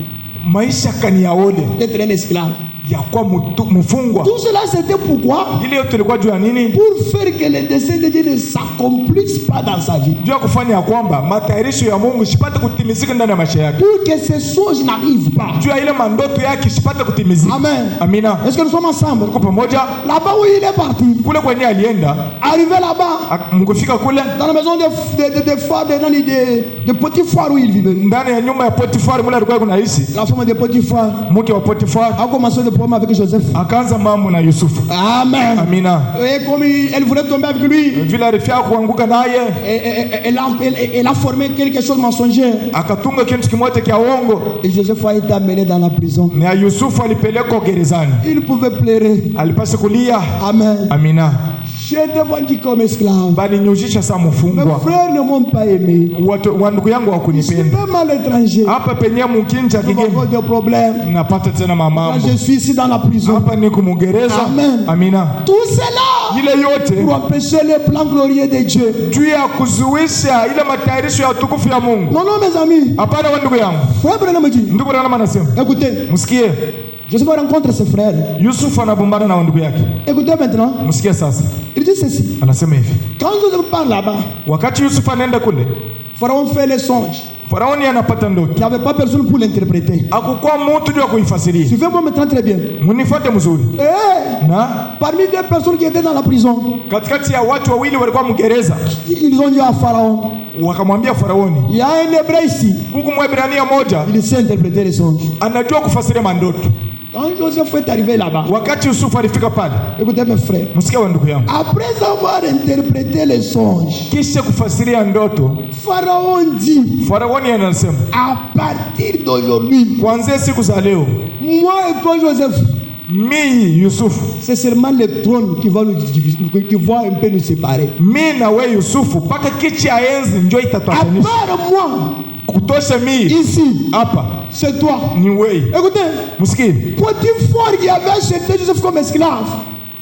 Maisha kaniyaone d'être un esclave. ya kwa mfungwa. Tout cela, c'était pourquoi? Ile yote ilikuwa juu ya nini? Pour faire que les desseins de Dieu ne s'accomplissent pas dans sa vie. Juu ya kufanya ya kwamba matayarisho ya Mungu sipate kutimizika ndani ya maisha yake. Pour que ces songes n'arrivent pas. Juu ya ile mandoto yake sipate kutimizika. Amen. Amina. Est-ce que nous sommes ensemble? Tuko pamoja. Là-bas où il est parti, Kule kwenye alienda, arrivé là-bas, mkufika kule dans la maison de Potiphar où il vivait. ndani ya nyumba ya Potifari mule alikuwa kunaishi. La femme de Potiphar Mke wa Potifari a commencé des problèmes avec Joseph. akaanza mambo na Yusufu. Amen. Amina. Et comme elle voulait tomber avec lui, Vile alifia kuanguka naye, elle a formé quelque chose mensonger. akatunga kitu kimoja kia uongo. Et Joseph a été amené dans la prison. Na Yusufu alipelekwa gerezani. Il pouvait pleurer. Alipaswa kulia. Amen. Amina. J'étais vendu comme esclave. Bali nyujisha sa Mes mfungwa. frères ne m'ont pas aimé. Wandugu yangu Je suis hawakunipenda. même à l'étranger. Hapa penye mkinja Nous kigeni avons des problèmes. napata tena Quand mamambo. je suis ici dans la prison. Hapa ni kumugereza. Amen. Amina. Tout cela Ile yote pour empêcher le plan glorieux de Dieu. juu ya kuzuisha ile matayarisho ya utukufu ya Mungu. Non, non, mes amis. Hapana wandugu yangu. Frère Branham dit, Ndugu Branham anasema, écoutez, msikie Joseph rencontre ses frères. Yusufu anabumbana na wandugu yake. Écoutez maintenant. Msikie sasa. Il dit ceci. Anasema hivi. Quand Joseph part là-bas, Wakati Yusufu anaenda kule, Pharaon fait les songes. Faraoni anapata Il ndoto. n'y avait pas personne pour l'interpréter. Hakukuwa mtu juu ya kuifasiria. Suivez-moi maintenant très bien. Munifuate mzuri. Na Parmi les personnes qui étaient dans la prison, katikati ya watu wawili walikuwa mgereza, ils ont dit à Pharaon, wakamwambia Faraoni, il y a un hébreu ici, huku Mwebrania moja il sait interpréter les songes. anajua kufasiria mandoto. Quand Joseph est arrivé là-bas, Wakati Yusufu alifika pale, écoutez mes frères, msikie wa ndugu yangu, après avoir interprété les songes, kisha kufasiria ndoto, Pharaon dit, Faraoni anasema, à partir d'aujourd'hui, kuanzia siku za leo, moi et toi Joseph, mimi Yusufu, c'est seulement le trône qui va nous diviser, qui va un peu nous séparer. mimi na wewe Yusufu, mpaka kiti ya enzi ndio À itatuunganisha. part moi, Kutosha mimi ici, hapa c'est toi. ni wewe. Écoutez, Msikie, Potiphar qui avait acheté Joseph comme esclave,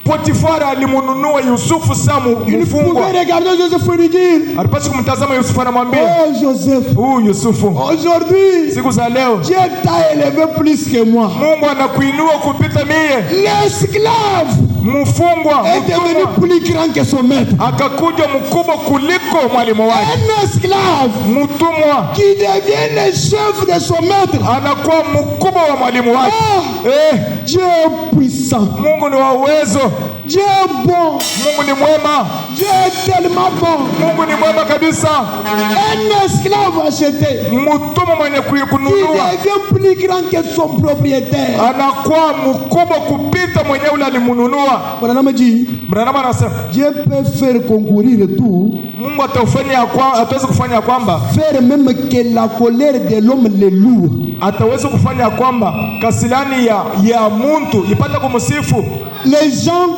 Potifari alimununua Yusufu samu il mfungwa. pouvait regarder Joseph et lui dire, Alipaswa kumtazama Yusufu, anamwambia, oh Joseph, Yusufu, aujourd'hui, siku za leo Dieu t'a élevé plus que moi. Mungu anakuinua kupita mie. L'esclave Mfungwa est devenu mtumwa plus grand que son maître. akakuja mkubwa kuliko mwalimu wake. Un esclave Mtumwa qui devient le chef de son maître. anakuwa mkubwa wa mwalimu wake. Ah, Dieu est puissant. Mungu ni wa uwezo. Dieu est bon. Mungu ni mwema. Dieu est tellement bon. Mungu ni mwema kabisa. Un esclave acheté Mtumwa mwenye qui kununua devient plus grand que son propriétaire. anakuwa mkubwa kupita mwenye ule alimununua. Branham dit, Branham anasema Dieu peut faire concourir tout, Mungu ataweza kufanya ya kwamba faire même que la colère de l'homme le loue. ataweza kufanya ya kwamba kasilani ya muntu ipate kumsifu. Les gens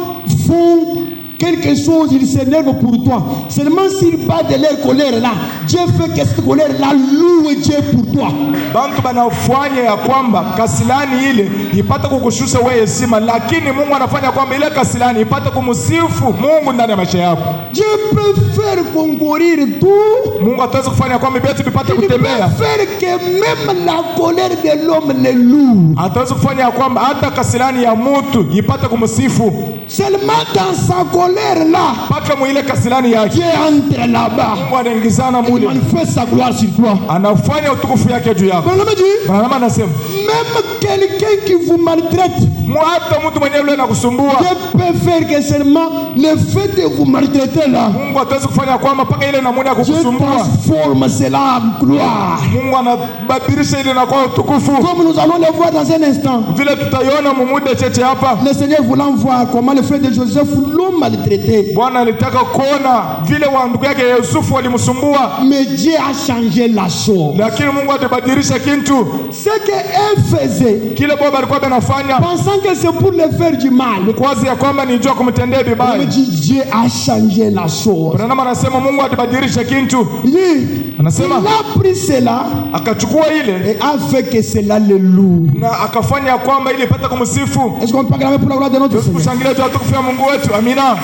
font quelque chose, ils s'énervent pour toi. Seulement s'ils battent de leur colère là, Dieu fait que cette colère là loue Dieu pour toi. Bantu banafanya ya kwamba kasilani ile ipate kukushusha wewe heshima, lakini Mungu anafanya kwamba ile kasilani ipate kumsifu Mungu ndani ya maisha yako. Dieu peut faire concourir tout. Mungu ataweza kufanya kwamba vitu vipate Il peut kutembea. faire que même la colère de l'homme le loue. Ataweza kufanya ya kwamba hata kasilani ya mtu ipate kumsifu. Seulement dans sa colère là, Paka mwile kasilani yake Dieu entre là-bas. Mungu anaingizana Il mule, manifeste sa gloire sur toi. anafanya utukufu yake juu yako. Branham dit, Branham anasema même quelqu'un qui vous maltraite, hata mtu mwenyewe yule anakusumbua, Dieu peut faire que seulement le fait de vous maltraiter là, Mungu ataweza kufanya kwamba mpaka ile namuna ya Dieu kukusumbua transforme cela en gloire. Mungu anabadilisha ile na kwa utukufu, Comme nous allons le voir dans un instant. vile tutaiona mumuda cheche hapa. Le Seigneur voulant voir comment les frères de Joseph l'ont maltraité. Bwana alitaka kuona vile wa ndugu yake Yusufu walimsumbua, Mais Dieu a changé la chose. lakini Mungu atabadilisha kitu Ce qu'elle faisait, kile baba alikuwa anafanya, pensant que c'est pour le faire du mal, kwazi ya kwamba ni njoo kumtendea il vibaya. dit Dieu a changé la chose. Branham anasema Mungu atabadilisha kitu, Il anasema a pris cela akachukua ile et a fait que cela le loue. na akafanya kwamba ili ipate kumsifu. Est-ce qu'on peut acclamer pour la gloire de notre Seigneur? Kushangilia tu atukufu ya Mungu wetu. Amina.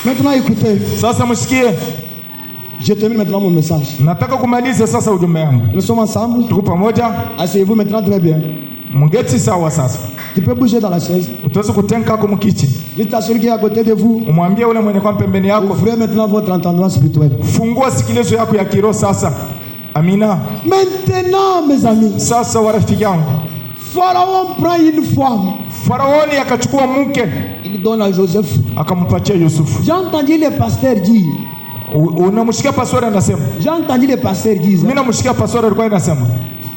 Maintenant écoutez, Sasa msikie, je termine maintenant mon message. nataka kumaliza sasa ujumbe wangu. Nous sommes ensemble. Tuko pamoja, Asseyez-vous maintenant très bien. mungeti sawa. Sasa Tu peux bouger dans la chaise. utaweza kutenka hapo mkichi, Dites à celui qui est à côté de vous, umwambie ule mwenye kwa pembeni yako, ouvrez maintenant votre entendement spirituel. fungua sikilizo yako ya kiroho sasa. Amina. Maintenant, mes amis, Sasa warafiki yangu, Pharaon prend une femme. Faraoni akachukua mke Il donne à Joseph. akampatia Yusufu. J'ai entendu les pasteurs dire. Unamsikia pastori anasema, J'ai entendu les pasteurs dire. mimi namsikia pastori alikuwa anasema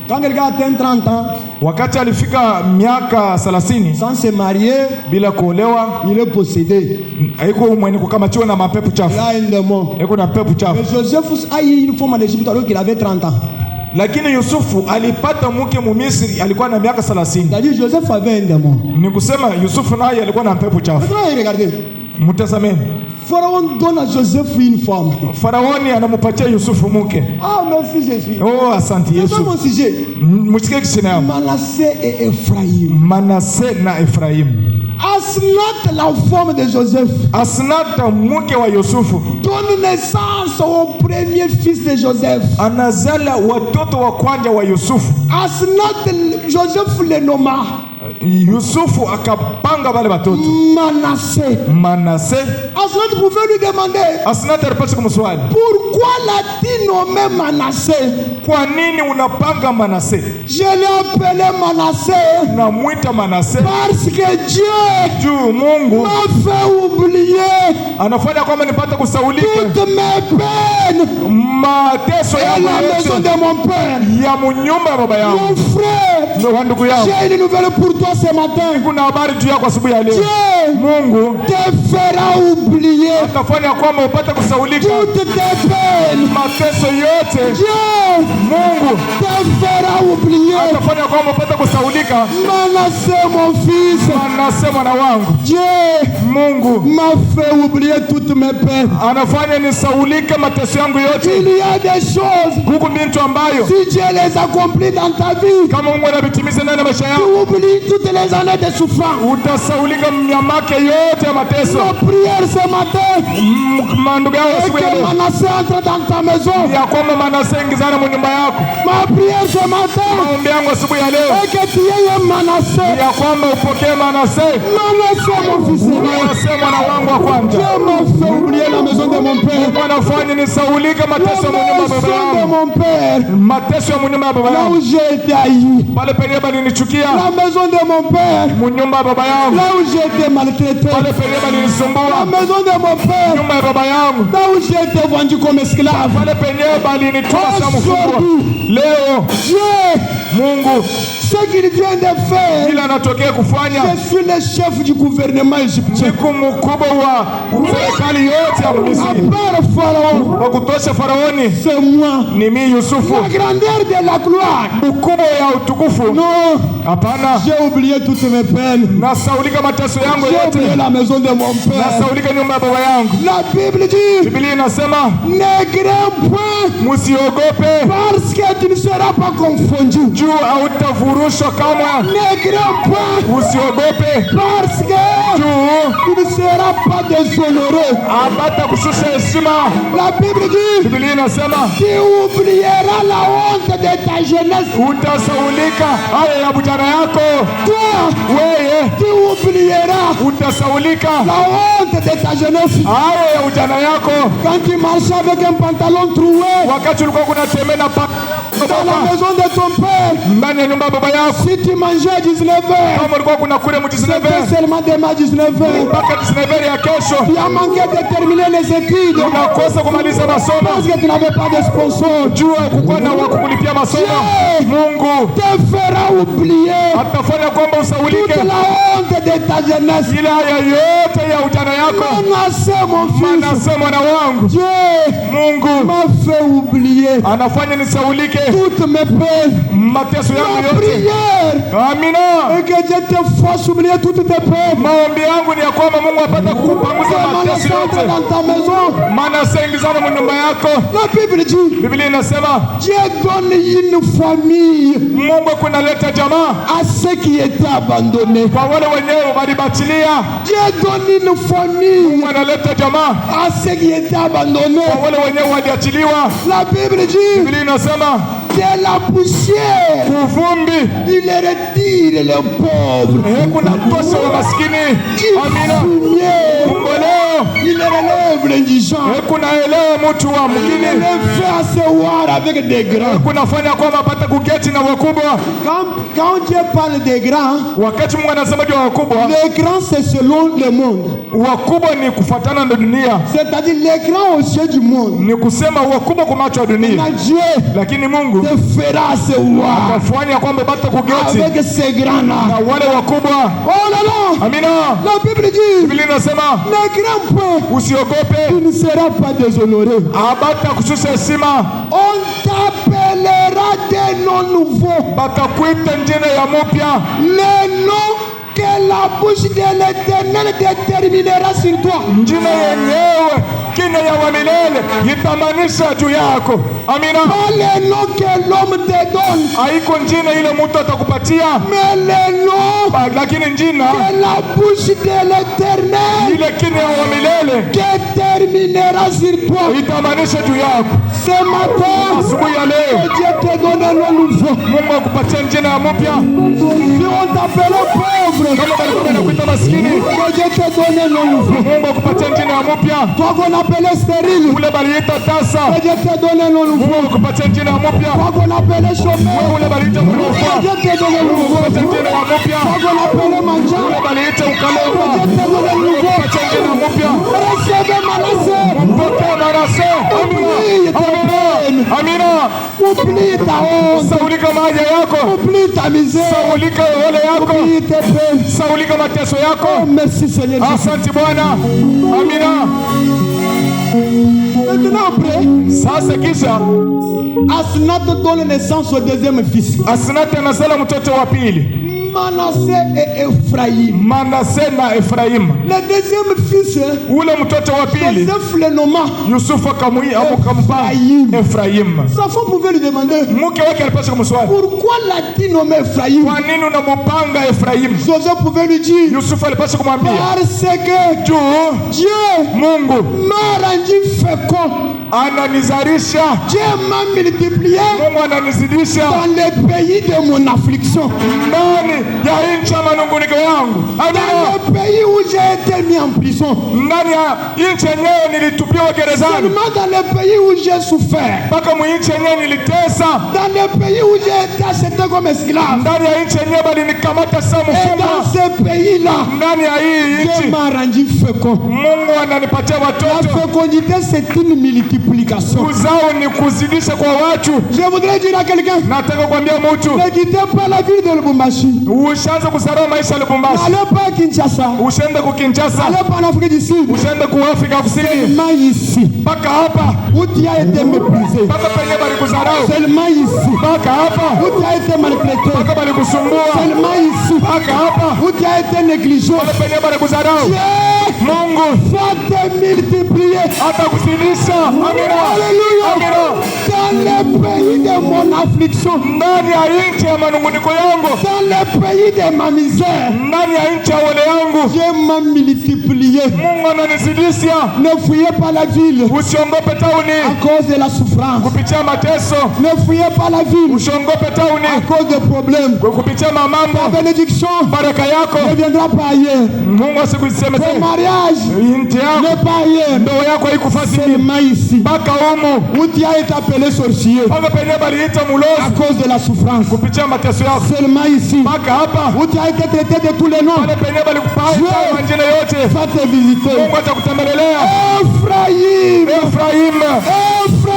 Quand quelqu'un atteint 30 ans, wakati alifika miaka 30 sans se marier, bila kuolewa, il est possédé. haiko mwenye kukamatiwa na mapepo Il chafu, a un démon. haiko na pepo Mais chafu. Joseph a eu une femme en Égypte alors qu'il avait 30 ans. Lakini Yusufu alipata mke Mumisri, alikuwa na miaka 30. C'est-à-dire Joseph avait un démon. Ni kusema Yusufu naye alikuwa na pepo chafu. Maintenant, regardez. Mtazameni, Pharaon donne à Joseph une femme. Faraoni anampatia Yusufu mke. Ah, merci Jésus. Oh, asante C'est ça Yesu. mon sujet. Msikie kisina yangu, Manassé et Ephraïm. Manase na Efraimu. Asnath, la femme de Joseph, Asnata mke wa Yusufu donne naissance au premier fils de Joseph. anazala watoto wa kwanza wa Yusufu. Asnath, Joseph le nomma Yusufu akapanga wale watoto Manassé. Manase. Asnath pouvait lui demander, Asnata alipaswa kumswali, pourquoi l'a-t-il nommé Manassé? kwa nini unapanga Manase? Je l'ai appelé Manassé Namwita Manase parce que Dieu juu Mungu m'a fait oublier anafanya kwamba nipate kusaulika toutes mes peines mateso et yangu la maison yote de mon père. ya munyumba ya baba Mon yangu frère, na ndugu yangu. j'ai une nouvelle pour toi ce matin. Kuna habari juu yako asubuhi ya leo. Dieu Mungu te fera oublier atafanya kwamba upate kusaulika toutes tes peines. mateso yote. Dieu Mungu te fera oublier. atafanya kwamba upate kusaulika. Manassé, mon fils. Anasema mwana wangu, Dieu Mungu m'a fait oublier toutes mes peines. anafanya nisaulike mateso yangu yote. Il y a des choses, Huku bintu ambayo si Dieu les accomplit dans ta vie, kama Mungu anavitimiza ndani ya maisha tu yako, oublies toutes les années de souffrance. utasaulika mnyamake yote ya mateso. Nos prières ce matin, Mandugu yangu et asubuhi ya que leo Manassé entre dans ta maison. ya kwamba Manase ingizana mu nyumba yako. Ma prière ce matin, Maombi yangu asubuhi ya leo et que tu aies un Manassé. ya kwamba upokee Manase. Manassé, mon fils. Manase mwana wangu wa kwanza. Dieu m'a fait oublier la maison de mon père. Mungu anafanya nisaulike mateso ya La munyumba ya baba maison de yangu, mon père. mateso ya munyumba ya baba Là yangu, où j'ai été haï. pale penye balinichukia, La maison de mon père. munyumba ya baba yangu, Là où j'ai été maltraité. pale penye La balinisumbua, maison de mon père. nyumba ya baba yangu, Là où j'ai été vendu comme esclave. pale penye balinituma kama mfungwa. Leo Dieu, Mungu ce qu'il vient de faire, ila anatokea kufanya je suis le chef du gouvernement égyptien. siku mkubwa wa serikali yote ya À Misri, part Pharaon, wa kutosha Faraoni c'est moi. ni mimi Yusufu. La grandeur de la gloire. Ukubwa ya utukufu, Non, hapana. j'ai oublié toutes mes peines. Nasaulika mateso yangu J'ai oublié yote, la maison de mon père. nasaulika nyumba ya baba yangu. La Bible dit, Biblia inasema ne crains point musiogope, parce que tu ne seras pas confondu. juu hautafurushwa kamwe. Ne crains point Usiogope parce que juu tu ne seras pas déshonoré. abata kushusha heshima. La Bible dit, Biblia inasema tu oublieras la honte de ta jeunesse. utasaulika haya ya bujana yako. Toi, Wewe tu oublieras utasaulika la honte de ta jeunesse. haya ya ujana yako, Quand tu marchais avec un pantalon troué, wakati ulikuwa kunatembea na dans la maison de ton père, ndani ya nyumba ya baba yako, si tu mangeais à 19h, kama ulikuwa kuna kule mu 19h c'était seulement demain 19h. mpaka 19h ya kesho, Tu as manqué de terminer les études unakosa kumaliza masomo parce que tu n'avais pas de sponsor. jua kukuwa na wakukulipia masomo, Mungu Te fera oublier atafanya kwamba toute usaulike la honte de ta jeunesse. ile haya yote ya ujana yako. Manasseh, mon fils, Manase mwana wangu, Dieu Mungu m'a fait oublier anafanya nisaulike toutes mes peines, mateso yangu ma yote. prière, Amina. et que Dieu te fasse oublier toutes tes peines. Maombi yangu ni ya kwamba Mungu apate kukupanguza mateso Manasseh, entre yote. dans ta maison. Manase, ingizana mu nyumba yako. La Bible dit, Biblia inasema Dieu donne une famille Mungu kunaleta jamaa à ceux qui étaient abandonnés. kwa wale wenyewe walibatilia. Dieu donne une famille Mungu analeta jamaa à ceux qui étaient abandonnés. kwa wale wenyewe waliachiliwa. La Bible dit, Biblia inasema de la poussière, kuvumbi il retire les pauvres. kuna tosha wa maskini. Amina. Fumier, Mungu leo il relève l'indigent. kuna elewa mtu wa Il mwingine, les fait asseoir avec des grands. kunafanya kwamba apate kuketi na wakubwa. Quand Dieu parle des grands, Wakati Mungu anasema juu ya wakubwa, les grands c'est selon le monde. wakubwa ni kufuatana na dunia, C'est-à-dire les grands au ciel du monde. ni kusema wakubwa kwa macho ya dunia, Mais Dieu lakini Mungu te fera asseoir afanya kwamba bata kuketi avec ces grands-là. na wale wakubwa. Oh là là! Amina. La Bible dit, Biblia inasema les grands points, usiogope, tu ne seras pas déshonoré. abata kushusha heshima, On t'appellera des noms nouveaux. batakuita njina ya mupya, Les noms que la bouche de l'Éternel déterminera sur toi. njina yenyewe kina ya wa milele itamanisha juu yako. Amina. Pas les noms que l'homme te donne, Haiko njina ile mtu atakupatia, mais les noms lakini njina que la bouche de l'Éternel ile kina ya wa milele déterminera sur toi. itamanisha juu yako. Ce matin, Asubuhi ya leo que Dieu te donne un nom nouveau. Mungu akupatia njina ya mupya. Si on t'appelle pauvre, Kama balikuwa nakuita maskini, que Dieu te donne un nom nouveau. Mungu akupatia njina ya mupya. Toi qu'on appelait stérile, Ule baliita tasa, que Dieu te donne un nom nouveau. Mungu akupatia njina ya mupya. Toi qu'on appelait chômeur, Ule baliita que kulofa, Dieu te donne un nouveau. akupatia njina ya mupya. Toi qu'on appelait mendiant, Ule baliita que ukalewa, Dieu te donne un nouveau. akupatia njina ya mupya. Recevez Manasseh, Pokea Manase. Amina. Amina. Amina. oublie ta honte, Saulika maja yako, oublie ta misère, saulika ole yako, oublie tes peines. saulika mateso Oh, yako. merci Seigneur Jésus. Asante Bwana. Amina. Maintenant après, Sasa kisha Asnath donne naissance au deuxième fils. Asnati anazala mtoto wa pili, Manasseh et Ephraïm. Manase na Efraimu. Le deuxième fils, Ule mtoto wa pili Joseph le nomma. Yusufu akampa Efraimu. Sa femme pouvait lui demander, Mke wake alipaswa kumswali, pourquoi l'a-t-il nommé Ephraïm? kwa nini unamupanga Efraimu? Joseph pouvait lui dire, Yusufu alipaswa kumwambia parce que juu Dieu Mungu m'a rendu fécond. ananizarisha, Dieu m'a multiplié Mungu ananizidisha dans les pays de mon affliction. ndani ya nchi ya manunguniko yangu. Amina. Dans le pays où j'ai été mis en prison. Ndani ya nchi yenyewe nilitupiwa gerezani, Seulement dans le pays où j'ai souffert. mpaka mwinchi yenyewe nilitesa, Dans le pays où j'ai été acheté comme esclave. ndani ya nchi yenyewe balinikamata saa Et dans mfungwa. ce pays-là, Ndani ya hii Dieu nchi m'a rendu fécond. Mungu ananipatia La watoto. fécondité, c'est une multiplication. Kuzao ni kuzidisha kwa watu. Je voudrais dire à quelqu'un, Nataka kuambia mtu ne quittez pas la ville de Lubumbashi. ushaanze kusarau maisha ya Lubumbashi, N'allez pas à Kinshasa. usiende ku Kinshasa, N'allez pas en Afrique du Sud. usiende ku Afrika Kusini, Seulement ici, mpaka hapa, où tu as été méprisé. mpaka penye balikuzarau, Seulement ici, mpaka hapa, où tu as été maltraité. mpaka balikusumbua, Seulement ici, mpaka hapa, où tu as été négligé. mpaka penye balikuzarau. Dieu Mungu va te multiplier. atakuzidisha. Amina. Alléluia. Amina. Dans le pays de mon affliction, Ndani ya nchi ya manunguniko yangu, dans le pays de ma misère, ndani ya nchi ya wale yangu, Dieu m'a multiplié. Mungu ananizidisha. Ne fuyez pas la ville Usiongope à tauni cause de la souffrance. kupitia mateso, Ne fuyez pas la ville usiongope à tauni cause des problèmes. kupitia mamambo. La bénédiction bénédiction baraka yako ne viendra pas ailleurs. Mungu asikuseme Ton tena. mariage Nchi yako n'est pas ailleurs. ndoa yako haikufasi Seulement ici. mpaka humu Où tu as été appelé sorcier mpaka penye baliita à mulozi cause de la souffrance. kupitia mateso yako Seulement ici. mpaka hapa Où tu as été traité de tous les noms. pale penye balikupaita majina yote Va te visiter. Mungu atakutembelea. Ephraïm. Efraim,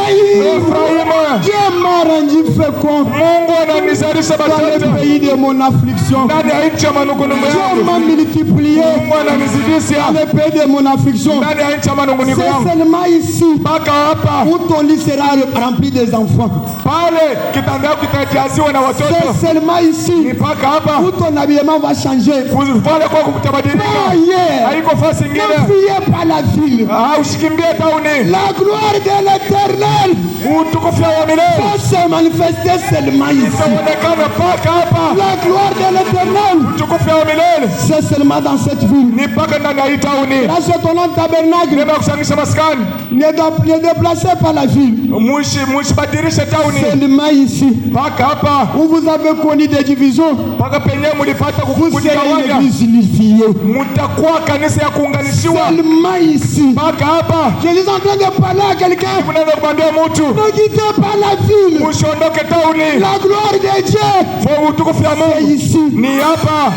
Efraim, Dieu m'a rendu fécond Mungu ananizalisha dans le batoto pays de mon affliction. ndani ya nchi ya manunguniko Dieu yangu. m'a multiplié Mungu ananizidisha dans le pays de mon affliction. ndani ya nchi ya manunguniko C'est yangu. seulement ici Mpaka hapa où ton lit sera rempli des enfants. pale kitanda yako kitajaziwa na watoto. C'est seulement ici Mpaka hapa où ton habillement va changer. kuvale kwako kutabadilika. Ailleurs, Haiko fasi ne ingine. fuyez pas la ville. Usikimbie tauni. La gloire de l'Éternel Utukufu wa milele va se manifester seulement ici. itaonekana mpaka hapa. La gloire de l'Éternel, Utukufu wa milele c'est seulement dans cette ville. ni mpaka ndani ya hii tauni. Grâce à ton nom tabernacle, Nenda kusangisha maskani. ne déplacez pas la ville. Musibadilishe tauni Seulement ici, mpaka hapa. où vous avez connu des divisions, Mpaka penye mulipata vous serez une kugawanya, église unifiée. mutakuwa kanisa ya kuunganishiwa. Seulement ici. Mpaka hapa Je suis en train de parler à quelqu'un. mnaenda kumwambia mtu Ne quittez pas la ville. usiondoke tauni. La gloire de Dieu Kwa utukufu ya est Mungu ici. ni hapa.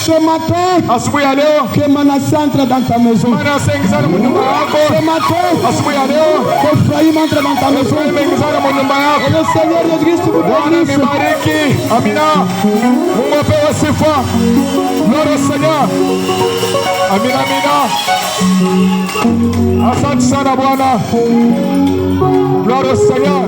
Ce matin, Asubuhi ya leo que Manasseh entre dans ta maison. maana asingizana mu nyumba Ce yako. matin, Asubuhi ya leo que Ephraïm entre dans ta maison. ingizana mu nyumba Et yako. le Seigneur Jésus-Christ vous Bwana bénisse. nibariki. Amina. Mungu apewe sifa. Gloire au Seigneur. Amina, amina. Asante sana Bwana. Gloire au Seigneur.